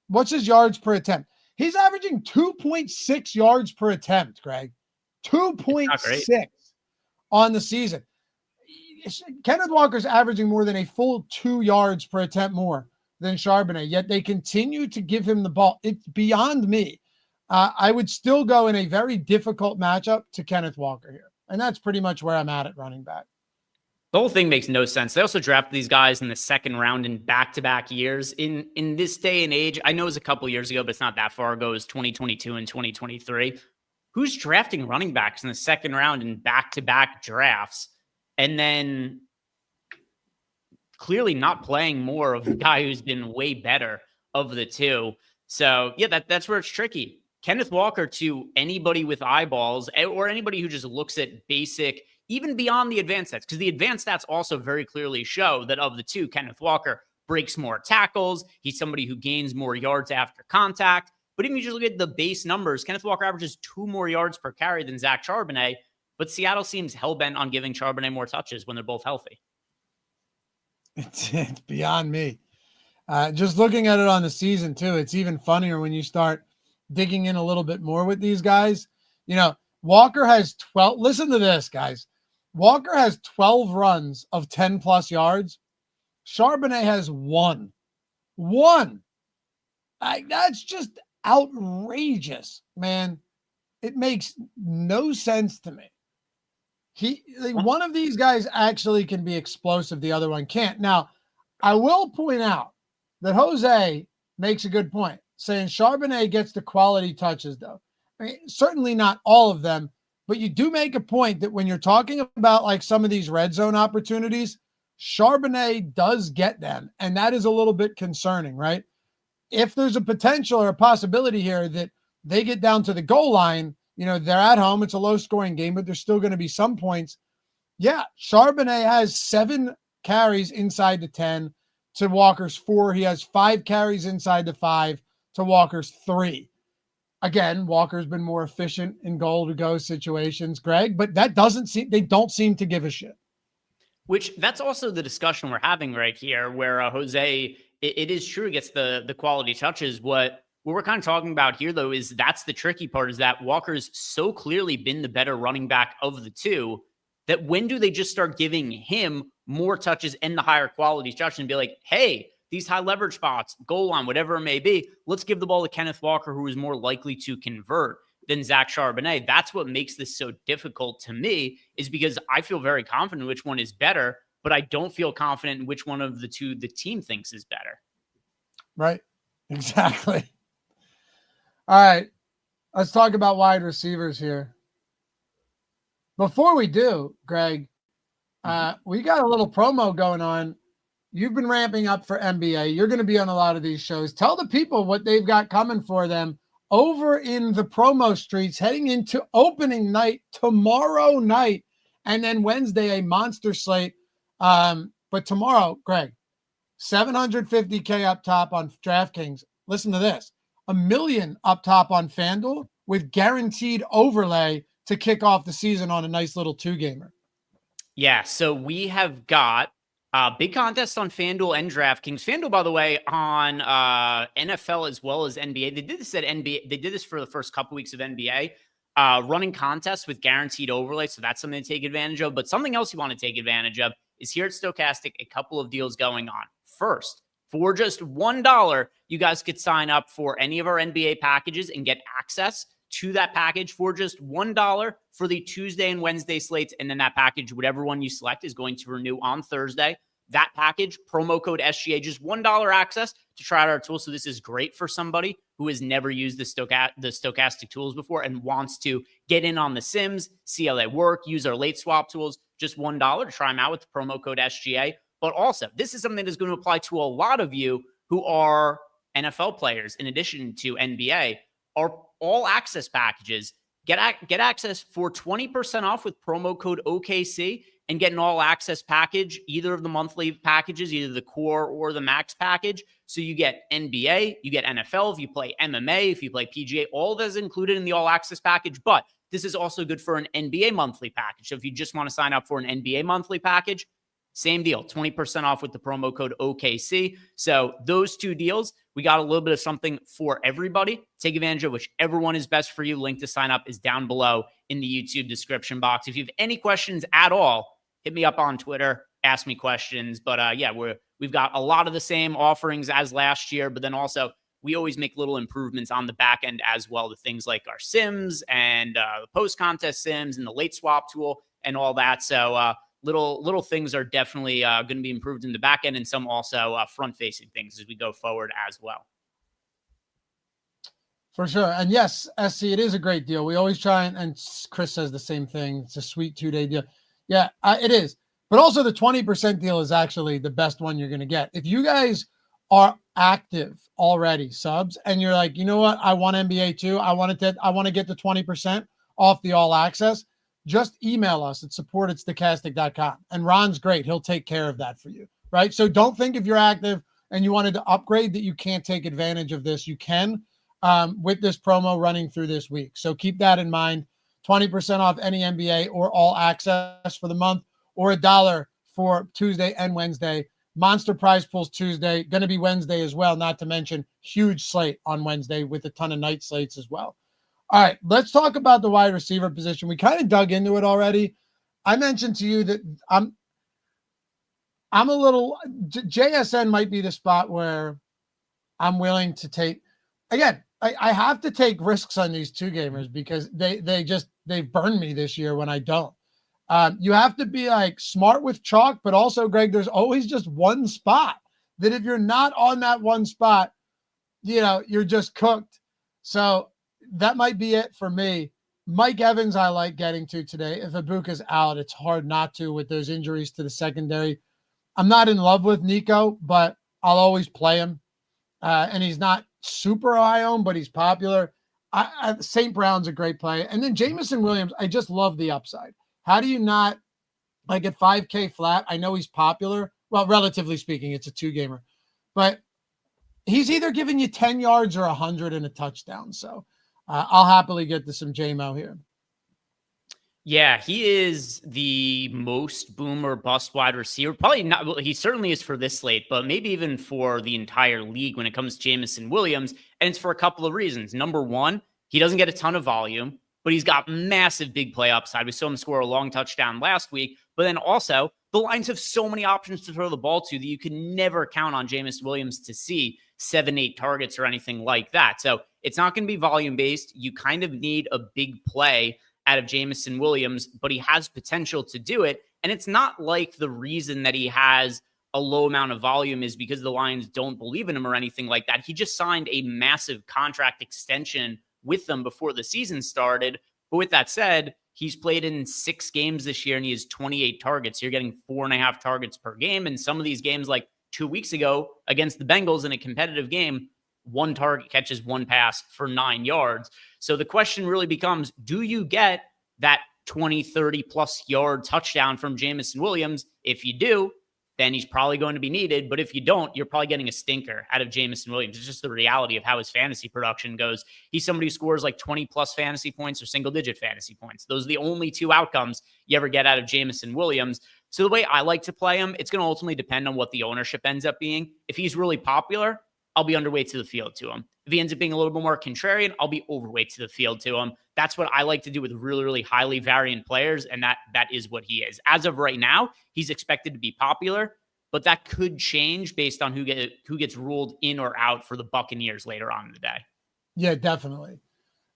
what's his yards per attempt? He's averaging 2.6 yards per attempt, Greg. 2.6 on the season. Kenneth Walker's averaging more than a full 2 yards per attempt more than Charbonnet, yet they continue to give him the ball. It's beyond me I would still go in a very difficult matchup to Kenneth Walker here. And that's pretty much where I'm at running back. The whole thing makes no sense. They also drafted these guys in the second round in back-to-back years. In this day and age, I know it was a couple years ago, but it's not that far ago. It was 2022 and 2023. Who's drafting running backs in the second round in back-to-back drafts and then clearly not playing more of the guy who's been way better of the two? So, yeah, that's where it's tricky. Kenneth Walker, to anybody with eyeballs or anybody who just looks at basic, even beyond the advanced stats, because the advanced stats also very clearly show that of the two, Kenneth Walker breaks more tackles. He's somebody who gains more yards after contact. But if you just look at the base numbers, Kenneth Walker averages 2 more yards per carry than Zach Charbonnet. But Seattle seems hell-bent on giving Charbonnet more touches when they're both healthy. It's beyond me. Just looking at it on the season, too, it's even funnier when you start digging in a little bit more with these guys. You know, Walker has 12. Listen to this, guys. Walker has 12 runs of 10-plus yards. Charbonnet has 1. That's just outrageous, man. It makes no sense to me. One of these guys actually can be explosive. The other one can't. Now, I will point out that Jose makes a good point, saying Charbonnet gets the quality touches, though. I mean, certainly not all of them, but you do make a point that when you're talking about like some of these red zone opportunities, Charbonnet does get them, and that is a little bit concerning, right? If there's a potential or a possibility here that they get down to the goal line, you know, they're at home, it's a low-scoring game, but there's still going to be some points. Yeah, Charbonnet has 7 carries inside the 10 to Walker's 4. He has 5 carries inside the 5 to Walker's 3. Again, Walker's been more efficient in goal-to-go situations, Greg, but they don't seem to give a shit. Which that's also the discussion we're having right here, where Jose, it is true, gets the quality touches. What we're kind of talking about here, though, is that's the tricky part, is that Walker's so clearly been the better running back of the two, that when do they just start giving him more touches and the higher quality touches and be like, hey, these high leverage spots, goal line, whatever it may be, let's give the ball to Kenneth Walker, who is more likely to convert than Zach Charbonnet. That's what makes this so difficult to me, is because I feel very confident which one is better, but I don't feel confident in which one of the two the team thinks is better. Right. Exactly. All right. Let's talk about wide receivers here. Before we do, Greg, we got a little promo going on. You've been ramping up for NBA. You're going to be on a lot of these shows. Tell the people what they've got coming for them over in the promo streets heading into opening night tomorrow night, and then Wednesday, a monster slate. But tomorrow, Greg, $750K up top on DraftKings. Listen to this. $1 million up top on FanDuel with guaranteed overlay to kick off the season on a nice little 2-gamer. Yeah, so we have got big contests on FanDuel and DraftKings. FanDuel, by the way, on NFL as well as NBA. They did this at NBA. They did this for the first couple weeks of NBA, running contests with guaranteed overlay. So that's something to take advantage of. But something else you want to take advantage of is here at Stokastic, a couple of deals going on. First, for just $1, you guys could sign up for any of our NBA packages and get access to that package for just $1 for the Tuesday and Wednesday slates. And then that package, whatever one you select, is going to renew on Thursday. That package, promo code SGA, just $1 access to try out our tools. So this is great for somebody who has never used the Stokastic tools before and wants to get in on the sims, see how they work, use our late swap tools. Just $1 to try them out with the promo code SGA. But also, this is something that is going to apply to a lot of you who are NFL players in addition to NBA. Our all access packages get access for 20% off with promo code OKC and get an all access package, either of the monthly packages, either the core or the max package. So you get NBA, you get NFL, if you play MMA, if you play PGA, all of that is included in the all access package. But this is also good for an NBA monthly package. So if you just want to sign up for an NBA monthly package, same deal, 20% off with the promo code OKC. So those two deals, we got a little bit of something for everybody. Take advantage of whichever one is best for you. Link to sign up is down below in the YouTube description box. If you have any questions at all, hit me up on Twitter, ask me questions. But yeah, we've got a lot of the same offerings as last year, but then also we always make little improvements on the back end as well to things like our sims and the post-contest sims and the late swap tool and all that. So little things are definitely going to be improved in the back end, and some also front-facing things as we go forward as well. For sure. And yes, SC, it is a great deal. We always try and Chris says the same thing. It's a sweet 2-day deal. Yeah, it is. But also the 20% deal is actually the best one you're going to get. If you guys are active already, subs, and you're like, you know what, I want NBA too. I want to get the 20% off the all access. Just email us at support@stokastic.com. And Ron's great. He'll take care of that for you, right? So don't think if you're active and you wanted to upgrade that you can't take advantage of this. You can. With this promo running through this week. So keep that in mind. 20% off any NBA or all access for the month, or $1 for Tuesday and Wednesday. Monster prize pools Tuesday, going to be Wednesday as well, not to mention huge slate on Wednesday with a ton of night slates as well. All right, let's talk about the wide receiver position. We kind of dug into it already. I mentioned to you that I'm a little, JSN might be the spot where I'm willing to take, again, I have to take risks on these two gamers because they've burned me this year when I don't. You have to be like smart with chalk, but also, Greg, there's always just one spot that if you're not on that one spot, you're just cooked. So that might be it for me. Mike Evans, I like getting to today. If Ibuka's out, it's hard not to with those injuries to the secondary. I'm not in love with Nico, but I'll always play him. And he's not super high owned, but he's popular. St. Brown's a great play. And then Jameson Williams, I just love the upside. How do you not, like at 5K flat, I know he's popular. Well, relatively speaking, it's a two-gamer. But he's either giving you 10 yards or 100 and a touchdown. So I'll happily get to some JMO here. Yeah, he is the most boom or bust wide receiver. Probably not. Well, he certainly is for this slate, but maybe even for the entire league when it comes to Jameson Williams. And it's for a couple of reasons. Number one, he doesn't get a ton of volume, but he's got massive big play upside. We saw him score a long touchdown last week. But then also, the Lions have so many options to throw the ball to that you can never count on Jameson Williams to see 7-8 targets or anything like that. So it's not going to be volume-based. You kind of need a big play out of Jameson Williams, but he has potential to do it. And it's not like the reason that he has a low amount of volume is because the Lions don't believe in him or anything like that. He just signed a massive contract extension with them before the season started. But with that said, he's played in 6 games this year and he has 28 targets. You're getting 4.5 targets per game. And some of these games, like 2 weeks ago against the Bengals in a competitive game, 1 target catches 1 pass for 9 yards. So the question really becomes, do you get that 20, 30 plus yard touchdown from Jameson Williams? If you do, then he's probably going to be needed. But if you don't, you're probably getting a stinker out of Jameson Williams. It's just the reality of how his fantasy production goes. He's somebody who scores like 20 plus fantasy points or single digit fantasy points. Those are the only 2 outcomes you ever get out of Jameson Williams. So the way I like to play him, it's going to ultimately depend on what the ownership ends up being. If he's really popular, I'll be underweight to the field to him. If he ends up being a little bit more contrarian, I'll be overweight to the field to him. That's what I like to do with really, really highly variant players, and that is what he is. As of right now, he's expected to be popular, but that could change based on who gets ruled in or out for the Buccaneers later on in the day. Yeah, definitely.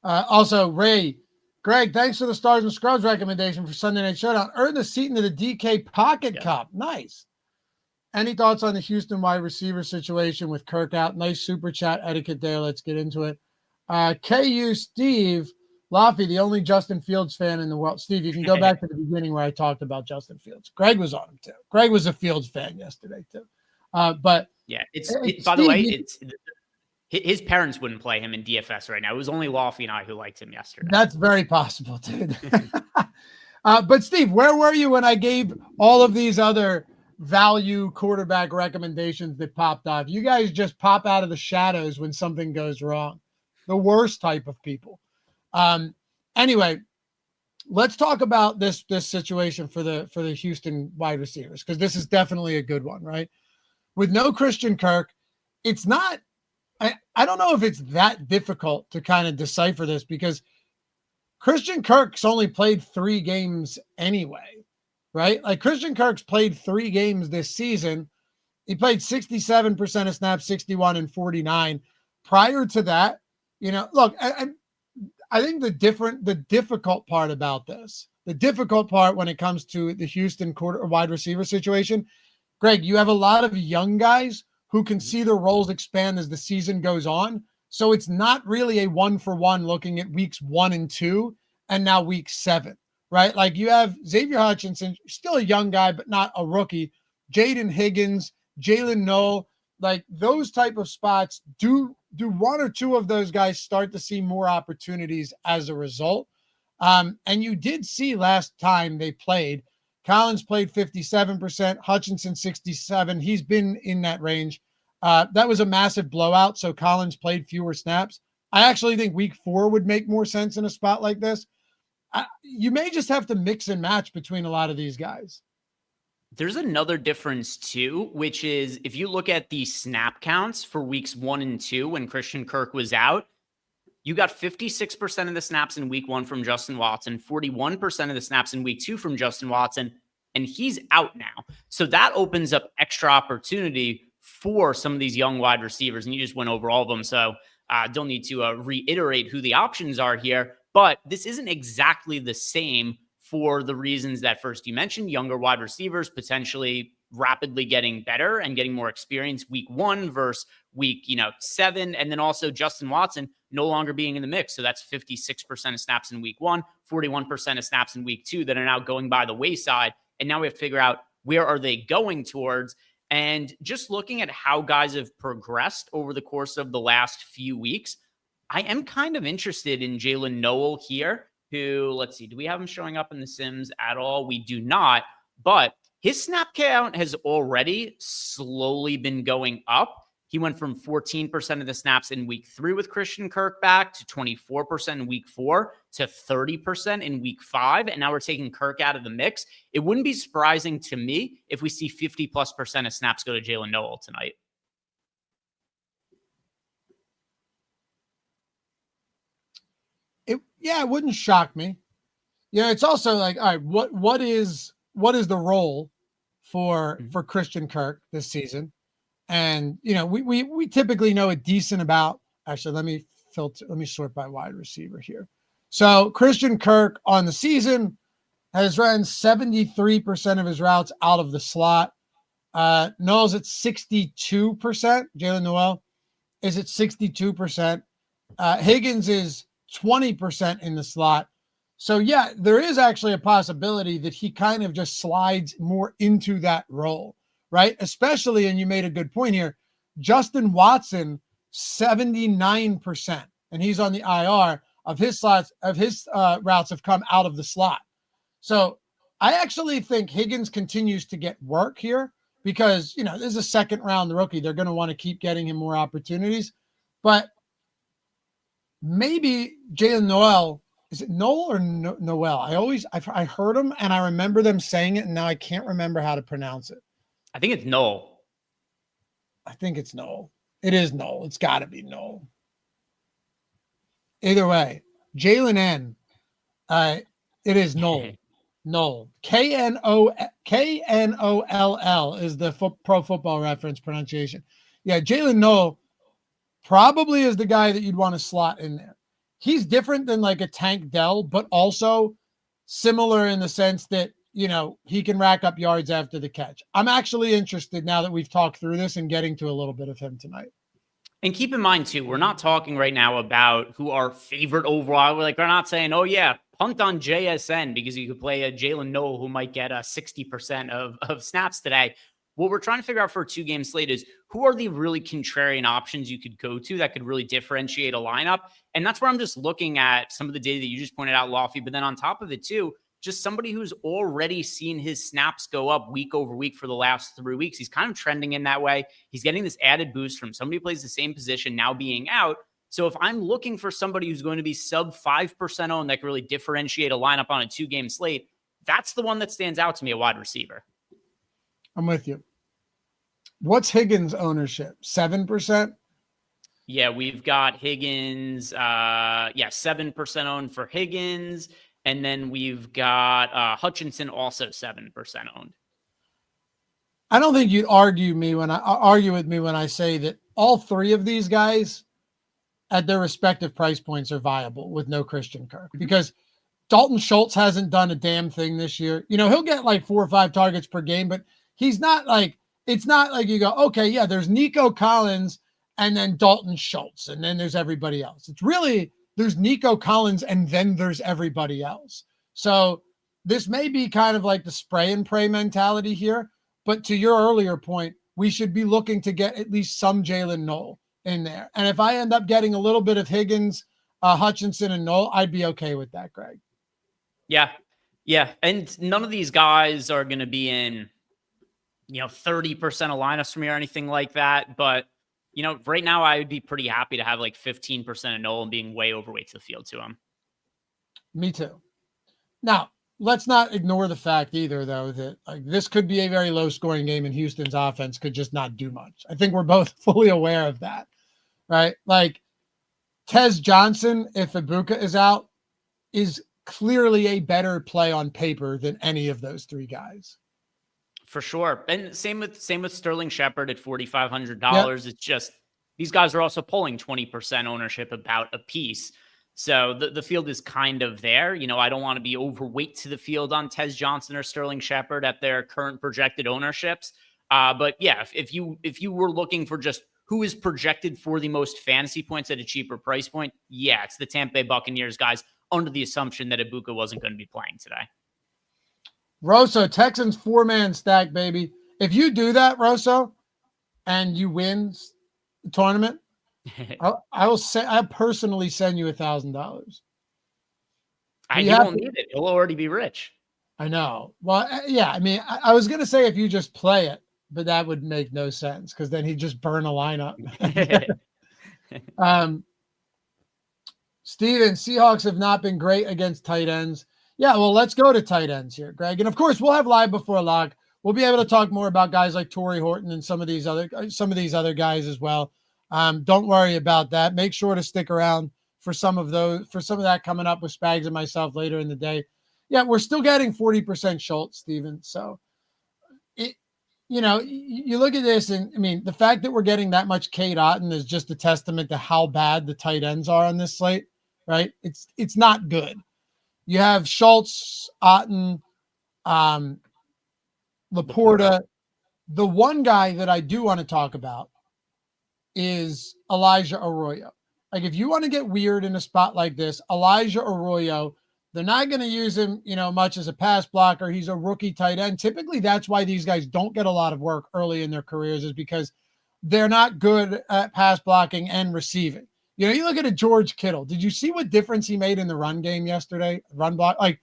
Also, Greg, thanks for the Stars and Scrubs recommendation for Sunday Night Showdown. Earned a seat into the DK Pocket Cup. Nice. Any thoughts on the Houston wide receiver situation with Kirk out? Nice super chat etiquette there. Let's get into it. KU Steve Loughy, the only Justin Fields fan in the world. Steve, you can go back to the beginning where I talked about Justin Fields. Greg was on him too. Greg was a Fields fan yesterday too. But yeah, by the way, his parents wouldn't play him in DFS right now. It was only Loughy and I who liked him yesterday. That's very possible, dude. But Steve, where were you when I gave all of these other value quarterback recommendations that popped off? You guys just pop out of the shadows when something goes wrong. The worst type of people. Anyway, let's talk about this situation for the Houston wide receivers, because this is definitely a good one, right? With no Christian Kirk, it's not, I don't know if it's that difficult to kind of decipher this, because Christian Kirk's only played 3 games anyway, right? Like Christian Kirk's played 3 games this season. He played 67% of snaps, 61 and 49. prior to that, look, I think the difficult part about this, the difficult part when it comes to the Houston wide receiver situation, Greg, you have a lot of young guys who can see their roles expand as the season goes on. So it's not really a 1-for-1 looking at weeks 1 and 2 and now week 7, right? Like you have Xavier Hutchinson, still a young guy, but not a rookie. Jaden Higgins, Jalen Noel, like those type of spots, do one or two of those guys start to see more opportunities as a result? And you did see last time they played, Collins played 57%, Hutchinson 67%. He's been in that range. That was a massive blowout, so Collins played fewer snaps. I actually think week 4 would make more sense in a spot like this. You may just have to mix and match between a lot of these guys. There's another difference too, which is if you look at the snap counts for weeks 1 and 2 when Christian Kirk was out, you got 56% of the snaps in week 1 from Justin Watson, 41% of the snaps in week 2 from Justin Watson, and he's out now. So that opens up extra opportunity for some of these young wide receivers, and you just went over all of them. So don't need to reiterate who the options are here, but this isn't exactly the same for the reasons that first you mentioned, younger wide receivers potentially rapidly getting better and getting more experience week 1 versus week 7. And then also Justin Watson no longer being in the mix. So that's 56% of snaps in week 1, 41% of snaps in week 2 that are now going by the wayside. And now we have to figure out where are they going towards. And just looking at how guys have progressed over the course of the last few weeks, I am kind of interested in Jalen Noel here, who, let's see, do we have him showing up in the Sims at all? We do not, but his snap count has already slowly been going up. He went from 14% of the snaps in week 3 with Christian Kirk back to 24% in week 4 to 30% in week 5. And now we're taking Kirk out of the mix. It wouldn't be surprising to me if we see 50+% of snaps go to Jalen Noel tonight. It wouldn't shock me. It's also like, all right, what is the role for Christian Kirk this season? And we typically know a decent about. Actually, let me sort by wide receiver here. So Christian Kirk on the season has run 73% of his routes out of the slot. Noel's at 62%. Jalen Noel is at 62%. Higgins is 20% in the slot. So yeah, there is actually a possibility that he kind of just slides more into that role, right? Especially, and you made a good point here, Justin Watson, 79%, and he's on the IR of his slots, of his routes have come out of the slot. So I actually think Higgins continues to get work here because, this is a second round rookie. They're going to want to keep getting him more opportunities, but maybe Jalen Noel, is it Noel or Noel? I heard him and I remember them saying it and now I can't remember how to pronounce it. I think it's Noel. I think it's Noel. It is Noel. It's got to be Noel. Either way, Jalen N. It is Noel. Noel. Knoll is the Pro Football Reference pronunciation. Yeah, Jalen Noel probably is the guy that you'd want to slot in there. He's different than like a Tank Dell, but also similar in the sense that, he can rack up yards after the catch. I'm actually interested now that we've talked through this and getting to a little bit of him tonight. And keep in mind, too, we're not talking right now about who our favorite overall. We're not saying, oh, yeah, punt on JSN because you could play a Jalen Noel who might get 60% of snaps today. What we're trying to figure out for a 2-game slate is who are the really contrarian options you could go to that could really differentiate a lineup. And that's where I'm just looking at some of the data that you just pointed out, Loughy. But then on top of it, too, just somebody who's already seen his snaps go up week over week for the last 3 weeks. He's kind of trending in that way. He's getting this added boost from somebody who plays the same position now being out. So if I'm looking for somebody who's going to be sub 5% owned that can really differentiate a lineup on a 2-game slate, that's the one that stands out to me, a wide receiver. I'm with you. What's Higgins' ownership? 7%? Yeah, we've got Higgins. 7% owned for Higgins. And then we've got Hutchinson also 7% owned. I don't think you'd argue with me when I say that all 3 of these guys at their respective price points are viable with no Christian Kirk, because Dalton Schultz hasn't done a damn thing this year. He'll get like 4 or 5 targets per game, but he's not like, it's not like you go, okay, yeah, there's Nico Collins and then Dalton Schultz, and then there's everybody else. It's really, there's Nico Collins and then there's everybody else. So this may be kind of like the spray and pray mentality here, but to your earlier point, we should be looking to get at least some Jalen Noel in there. And if I end up getting a little bit of Higgins, Hutchinson, and Noel, I'd be okay with that, Greg. Yeah. Yeah. And none of these guys are going to be in, 30% of lineups for me or anything like that. But, right now I would be pretty happy to have like 15% of Noel being way overweight to the field to him. Me too. Now, let's not ignore the fact either, though, that like this could be a very low scoring game and Houston's offense could just not do much. I think we're both fully aware of that, right? Like Tez Johnson, if Ibuka is out, is clearly a better play on paper than any of those 3 guys. For sure. And same with Sterling Shepard at $4,500. Yep. It's just, these guys are also pulling 20% ownership about a piece. So the field is kind of there. I don't want to be overweight to the field on Tez Johnson or Sterling Shepard at their current projected ownerships. But yeah, if you were looking for just who is projected for the most fantasy points at a cheaper price point, yeah, it's the Tampa Bay Buccaneers guys, under the assumption that Ibuka wasn't going to be playing today. Rosso, Texans 4-man stack, baby. If you do that, Rosso, and you win the tournament, I'll personally send you $1,000. He won't need it. He'll already be rich. I know. Well, yeah. I mean, I was going to say if you just play it, but that would make no sense because then he'd just burn a lineup. Steven, Seahawks have not been great against tight ends. Yeah, well, let's go to tight ends here, Greg. And of course, we'll have live before lock. We'll be able to talk more about guys like Torrey Horton and some of these other guys as well. Don't worry about that. Make sure to stick around for some of that coming up with Spags and myself later in the day. Yeah, we're still getting 40% Schultz, Steven. So you look at this, and I mean, the fact that we're getting that much Cade Otton is just a testament to how bad the tight ends are on this slate, right? It's not good. You have Schultz, Otton, Laporta. The one guy that I do want to talk about is Elijah Arroyo. Like, if you want to get weird in a spot like this, Elijah Arroyo, they're not going to use him, much as a pass blocker. He's a rookie tight end. Typically, that's why these guys don't get a lot of work early in their careers, is because they're not good at pass blocking and receiving. You look at a George Kittle. Did you see what difference he made in the run game yesterday? Run block. Like,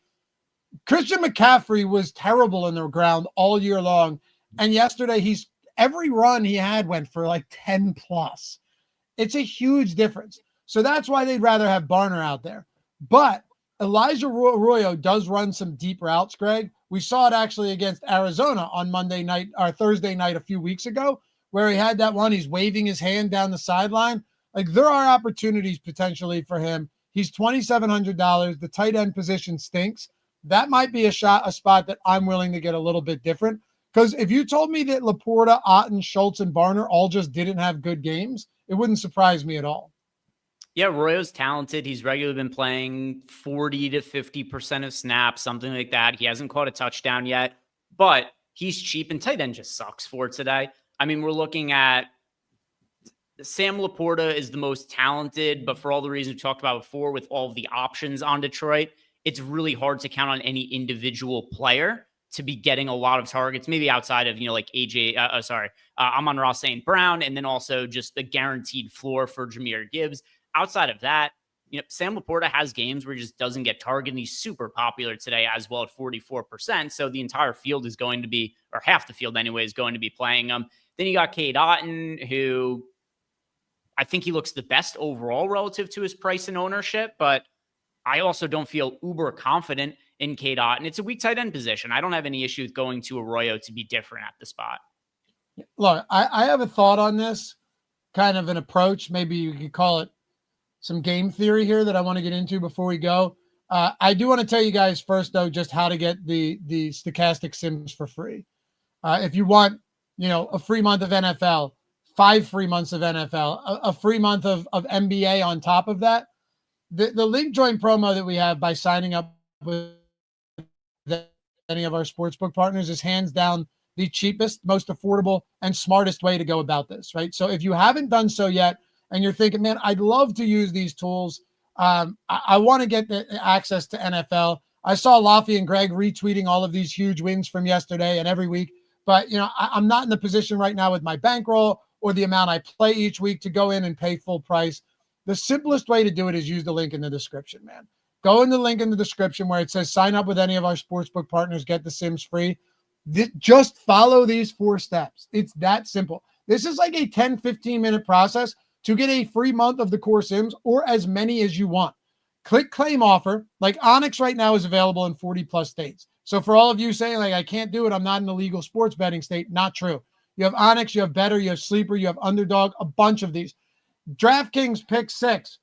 Christian McCaffrey was terrible in the ground all year long. And yesterday, every run he had went for like 10 plus. It's a huge difference. So that's why they'd rather have Barner out there. But Elijah Arroyo does run some deep routes, Greg. We saw it actually against Arizona on Monday night or Thursday night a few weeks ago, where he had that one. He's waving his hand down the sideline. Like, there are opportunities potentially for him. He's $2,700. The tight end position stinks. That might be a spot that I'm willing to get a little bit different. Because if you told me that Laporta, Otton, Schultz, and Barner all just didn't have good games, it wouldn't surprise me at all. Yeah, Arroyo's talented. He's regularly been playing 40 to 50% of snaps, something like that. He hasn't caught a touchdown yet, but he's cheap, and tight end just sucks for today. I mean, we're looking at Sam Laporta is the most talented, but for all the reasons we talked about before, with all of the options on Detroit, it's really hard to count on any individual player to be getting a lot of targets, maybe outside of, like Amon-Ra St. Brown, and then also just the guaranteed floor for Jahmyr Gibbs. Outside of that, Sam Laporta has games where he just doesn't get targeted, and he's super popular today as well at 44%. So the entire field is going to be, or half the field anyway, is going to be playing him. Then you got Cade Otton, who I think he looks the best overall relative to his price and ownership, but I also don't feel uber confident in Cade Otton. It's a weak tight end position. I don't have any issue with going to Arroyo to be different at the spot. Look, I have a thought on this, kind of an approach. Maybe you could call it some game theory here that I want to get into before we go. I do want to tell you guys first, though, just how to get the Stokastic sims for free. If you want, a free month of NFL, 5 free months of NFL, a free month of NBA on top of that. The link join promo that we have by signing up with any of our sportsbook partners is hands down the cheapest, most affordable, and smartest way to go about this, right? So if you haven't done so yet and you're thinking, man, I'd love to use these tools, I want to get the access to NFL. I saw Loughy and Greg retweeting all of these huge wins from yesterday and every week, but I'm not in the position right now with my bankroll or the amount I play each week to go in and pay full price. The simplest way to do it is use the link in the description, man. Go in the link in the description where it says sign up with any of our sportsbook partners, get the Sims free. Just follow these 4 steps. It's that simple. This is like a 10, 15-minute process to get a free month of the core Sims or as many as you want. Click claim offer. Like Onyx right now is available in 40 plus states. So for all of you saying like, I can't do it, I'm not in a legal sports betting state, not true. You have Onyx, you have Better, you have Sleeper, you have Underdog, a bunch of these. DraftKings Pick 6,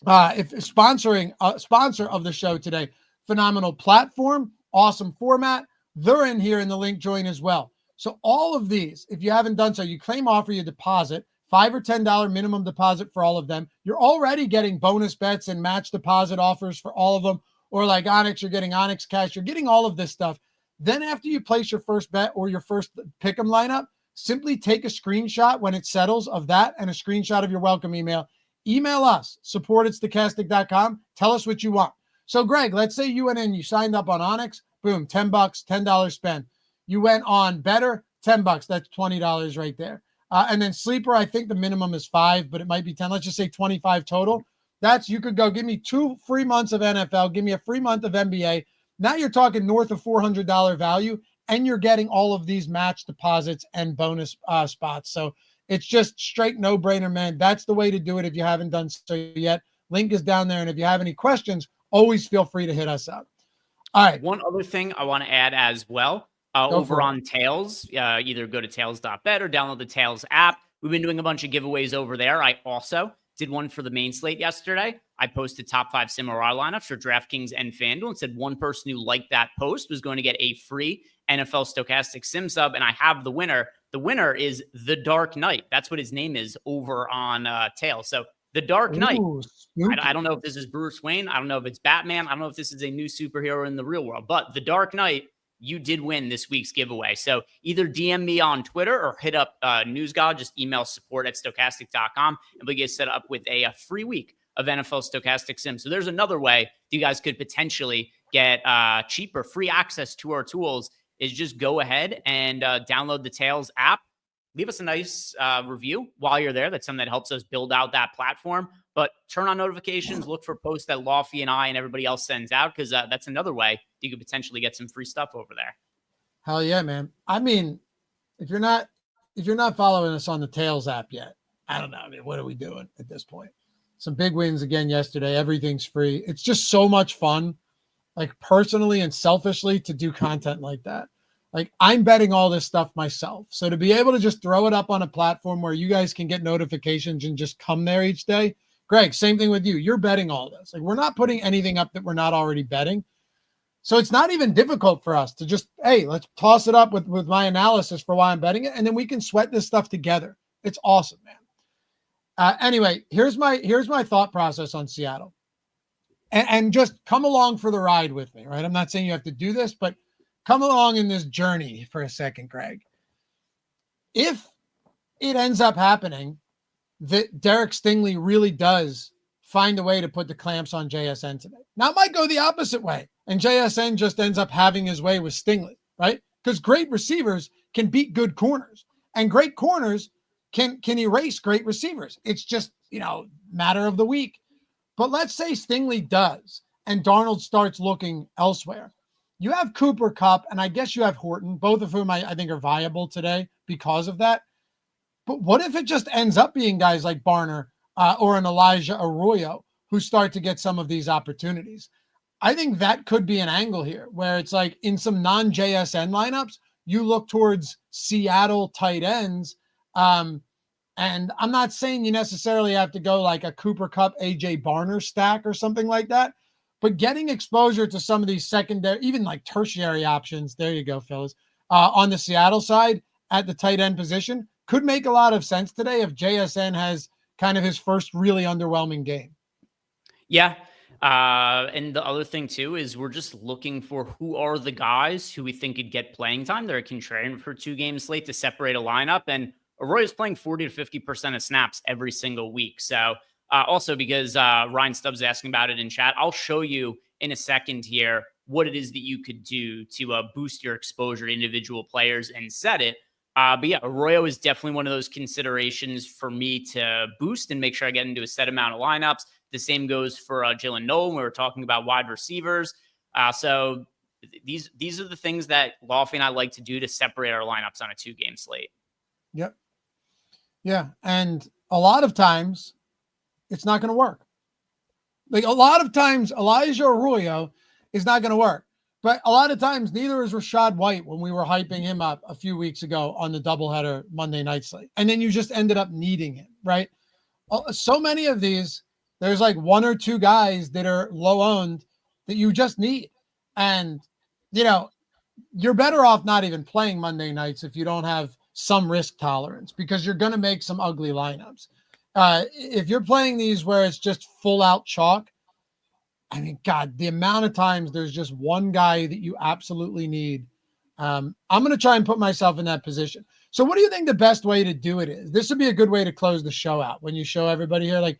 if sponsor of the show today, phenomenal platform, awesome format. They're in here in the link join as well. So all of these, if you haven't done so, you claim offer, you deposit, $5 or $10 minimum deposit for all of them. You're already getting bonus bets and match deposit offers for all of them. Or like Onyx, you're getting Onyx Cash. You're getting all of this stuff. Then after you place your first bet or your first pick'em lineup, simply take a screenshot when it settles of that and a screenshot of your welcome email. Email us, support@stokastic.com. Tell us what you want. So Greg, let's say you went in, you signed up on Onyx, boom, $10, $10 spend. You went on Better, $10. That's $20 right there. And then Sleeper, I think the minimum is 5, but it might be 10. Let's just say 25 total. You could go give me 2 free months of NFL, give me a free month of NBA. Now you're talking north of $400 value, and you're getting all of these match deposits and bonus spots. So it's just straight no-brainer, man. That's the way to do it if you haven't done so yet. Link is down there, and if you have any questions, always feel free to hit us up. All right. One other thing I want to add as well, over on Tails, either go to tails.bet or download the Tails app. We've been doing a bunch of giveaways over there. I also did one for the main slate yesterday. I posted top 5 sim RR lineups for DraftKings and FanDuel and said one person who liked that post was going to get a free NFL Stokastic sim sub, and I have the winner. The winner is The Dark Knight. That's what his name is over on Tails. So The Dark Knight. Ooh, I don't know if this is Bruce Wayne. I don't know if it's Batman. I don't know if this is a new superhero in the real world, but The Dark Knight, you did win this week's giveaway. So either DM me on Twitter or hit up NewsGod. Just email support@stokastic.com and we'll get set up with a free week of NFL Stokastic Sim. So there's another way you guys could potentially get cheaper free access to our tools is just go ahead and download the Tails app. Leave us a nice review while you're there. That's something that helps us build out that platform. But turn on notifications, look for posts that Loughy and I and everybody else sends out, because that's another way you could potentially get some free stuff over there. Hell yeah, man. I mean, if you're not following us on the Tails app yet, I don't know. I mean, what are we doing at this point? Some big wins again yesterday. Everything's free. It's just so much fun, like personally and selfishly, to do content like that. Like I'm betting all this stuff myself. So to be able to just throw it up on a platform where you guys can get notifications and just come there each day. Greg, same thing with you. You're betting all this. Like we're not putting anything up that we're not already betting. So it's not even difficult for us to just, hey, let's toss it up with my analysis for why I'm betting it. And then we can sweat this stuff together. It's awesome, man. Anyway, here's my thought process on Seattle. And just come along for the ride with me, right? I'm not saying you have to do this, but come along in this journey for a second, Greg. If it ends up happening that Derek Stingley really does find a way to put the clamps on JSN today, now it might go the opposite way, and JSN just ends up having his way with Stingley, right? Because great receivers can beat good corners, and great corners can erase great receivers. It's just, matter of the week. But let's say Stingley does, and Darnold starts looking elsewhere. You have Cooper Kupp, and I guess you have Horton, both of whom I think are viable today because of that. But what if it just ends up being guys like Barner or an Elijah Arroyo who start to get some of these opportunities? I think that could be an angle here where it's like in some non-JSN lineups, you look towards Seattle tight ends. And I'm not saying you necessarily have to go like a Cooper Kupp, AJ Barner stack or something like that. But getting exposure to some of these secondary, even like tertiary options, there you go, fellas, on the Seattle side at the tight end position, could make a lot of sense today if JSN has kind of his first really underwhelming game. Yeah. And the other thing too is we're just looking for who are the guys who we think could get playing time. They're a contrarian for 2 game slate to separate a lineup. And Arroyo's playing 40 to 50% of snaps every single week. So also because Ryan Stubbs is asking about it in chat, I'll show you in a second here what it is that you could do to boost your exposure to individual players and set it. But yeah, Arroyo is definitely one of those considerations for me to boost and make sure I get into a set amount of lineups. The same goes for Jalen Nolan. We were talking about wide receivers. So these are the things that Loughy and I like to do to separate our lineups on a 2 game slate. Yep. Yeah. And a lot of times it's not going to work. Like a lot of times Elijah Arroyo is not going to work. But a lot of times neither is Rachaad White when we were hyping him up a few weeks ago on the doubleheader Monday night slate. And then you just ended up needing him, right? So many of these, there's like 1 or 2 guys that are low owned that you just need. And, you know, you're better off not even playing Monday nights if you don't have some risk tolerance, because you're going to make some ugly lineups. If you're playing these where it's just full out chalk, I mean, God, the amount of times there's just one guy that you absolutely need. I'm going to try and put myself in that position. So what do you think the best way to do it is? This would be a good way to close the show out when you show everybody here, like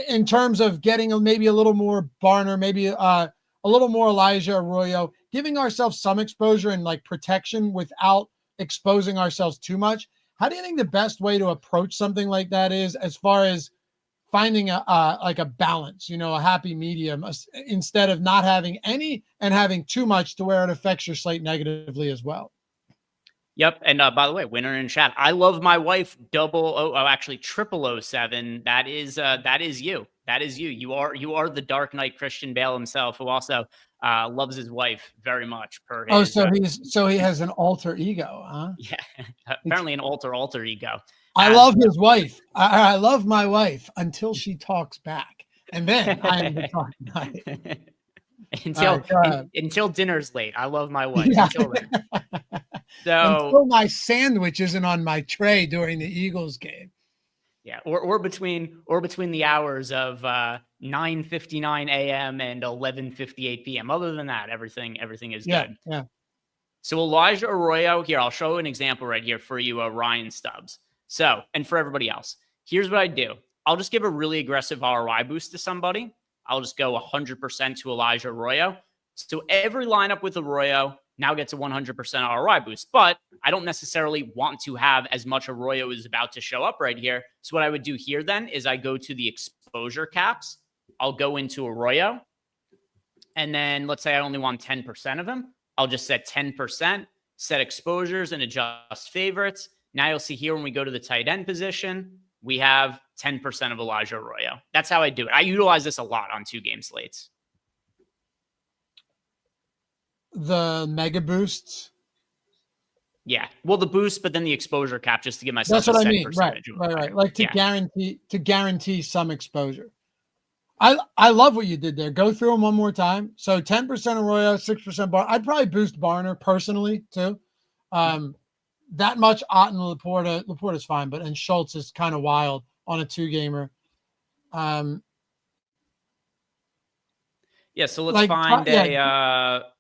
in terms of getting maybe a little more Barner, maybe a little more Elijah Arroyo, giving ourselves some exposure and like protection without exposing ourselves too much. How do you think the best way to approach something like that is, as far as finding a balance, you know, a happy medium, instead of not having any and having too much to where it affects your slate negatively as well? Yep. And by the way, winner in chat, I love my wife, actually 0007. That is you. That is you. You are the Dark Knight Christian Bale himself, who also loves his wife very much. So he has an alter ego, huh? Yeah, apparently an alter ego. I love his wife. I love my wife until she talks back, and then I am the Dark Knight. Until dinner's late. I love my wife. Yeah. Until then. Until my sandwich isn't on my tray during the Eagles game. Yeah, or between the hours of 9:59 a.m. and 11:58 p.m. Other than that, everything is good. Yeah. So Elijah Arroyo here, I'll show an example right here for you, Ryan Stubbs. So, and for everybody else, here's what I do. I'll just give a really aggressive ROI boost to somebody. I'll just go 100% to Elijah Arroyo. So every lineup with Arroyo now gets a 100% ROI boost, but I don't necessarily want to have as much Arroyo is about to show up right here. So what I would do here then is I go to the exposure caps. I'll go into Arroyo. And then let's say I only want 10% of him. I'll just set 10%, set exposures and adjust favorites. Now you'll see here when we go to the tight end position, we have 10% of Elijah Arroyo. That's how I do it. I utilize this a lot on 2 game slates. The mega boosts. Yeah. Well, the boost, but then the exposure cap just to give myself That's what I mean. Right. Like to guarantee some exposure. I love what you did there. Go through them one more time. So 10% Arroyo, 6% Barner. I'd probably boost Barner personally too. That much Ott and Laporta's fine, but and Schultz is kind of wild on a 2-gamer. Yeah, so let's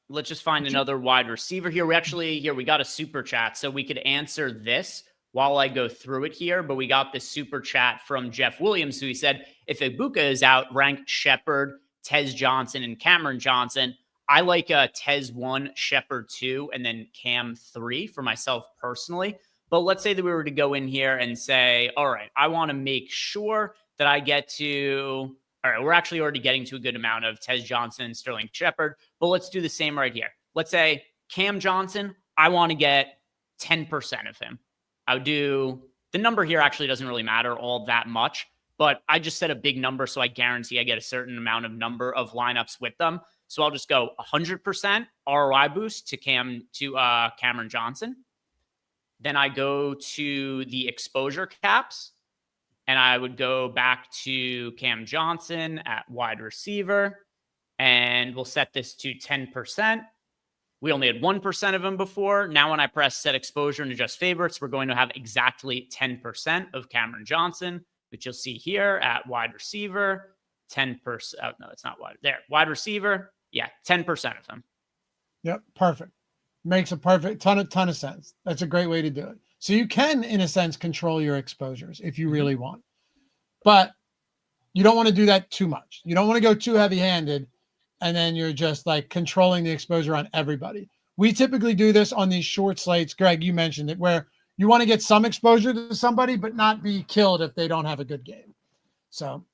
let's just find another wide receiver here. We got a super chat, so we could answer this while I go through it here, but we got this super chat from Jeff Williams, who he said, if Ibuka is out, rank Shepard, Tez Johnson, and Cameron Johnson. I like Tez 1, Shepard 2, and then Cam 3 for myself personally. But let's say that we were to go in here and say, all right, I want to make sure that I get to, all right, we're actually already getting to a good amount of Tez Johnson and Sterling Shepard, but let's do the same right here. Let's say Cam Johnson, I want to get 10% of him. I would do, the number here actually doesn't really matter all that much, but I just set a big number so I guarantee I get a certain amount of number of lineups with them. So I'll just go 100% ROI boost to Cameron Johnson. Then I go to the exposure caps, and I would go back to Cam Johnson at wide receiver, and we'll set this to 10%. We only had 1% of them before. Now, when I press set exposure and adjust favorites, we're going to have exactly 10% of Cameron Johnson, which you'll see here at wide receiver. 10%. Oh, no, it's not wide. There, wide receiver. Yeah, 10% of them. Yep, perfect. Makes a perfect ton of sense. That's a great way to do it. So you can, in a sense, control your exposures if you really want. But you don't want to do that too much. You don't want to go too heavy-handed, and then you're just like controlling the exposure on everybody. We typically do this on these short slates. Greg, you mentioned it, where you want to get some exposure to somebody, but not be killed if they don't have a good game. So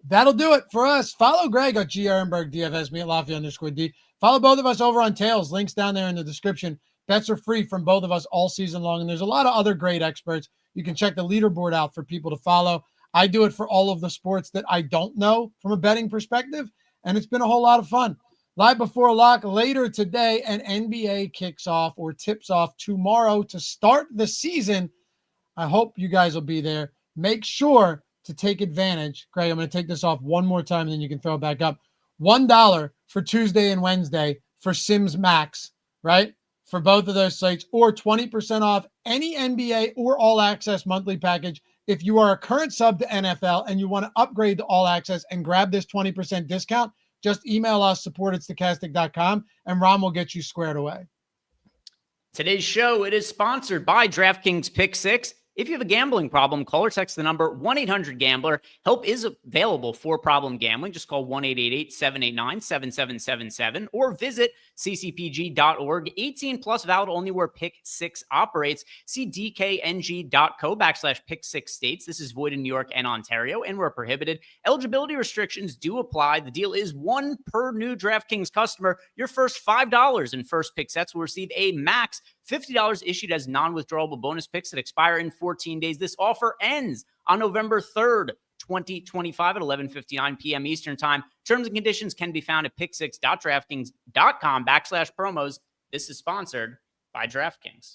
that'll do it for us. Follow Greg at G. Ehrenberg DFS, me at Loughy_D. Follow both of us over on Tails. Links down there in the description. Bets are free from both of us all season long, and there's a lot of other great experts. You can check the leaderboard out for people to follow. I do it for all of the sports that I don't know from a betting perspective, and it's been a whole lot of fun. Live before lock later today, and NBA kicks off or tips off tomorrow to start the season. I hope you guys will be there. Make sure to take advantage. Greg, I'm going to take this off one more time, and then you can throw it back up. $1 for Tuesday and Wednesday for Sims Max, right? For both of those sites, or 20% off any NBA or All Access monthly package. If you are a current sub to NFL and you want to upgrade to All Access and grab this 20% discount, just email us, support@stokastic.com, and Ron will get you squared away. Today's show, it is sponsored by DraftKings Pick 6. If you have a gambling problem, call or text the number 1-800-GAMBLER. Help is available for problem gambling. Just call 1-888-789-7777 or visit ccpg.org. 18 plus, valid only where Pick 6 operates. See dkng.co/Pick 6 states. This is void in New York and Ontario and where prohibited. Eligibility restrictions do apply. The deal is one per new DraftKings customer. Your first $5 in first pick sets will receive a max $50 issued as non-withdrawable bonus picks that expire in 14 days. This offer ends on November 3rd, 2025 at 11:59 p.m. Eastern Time. Terms and conditions can be found at pick6.draftkings.com/promos. This is sponsored by DraftKings.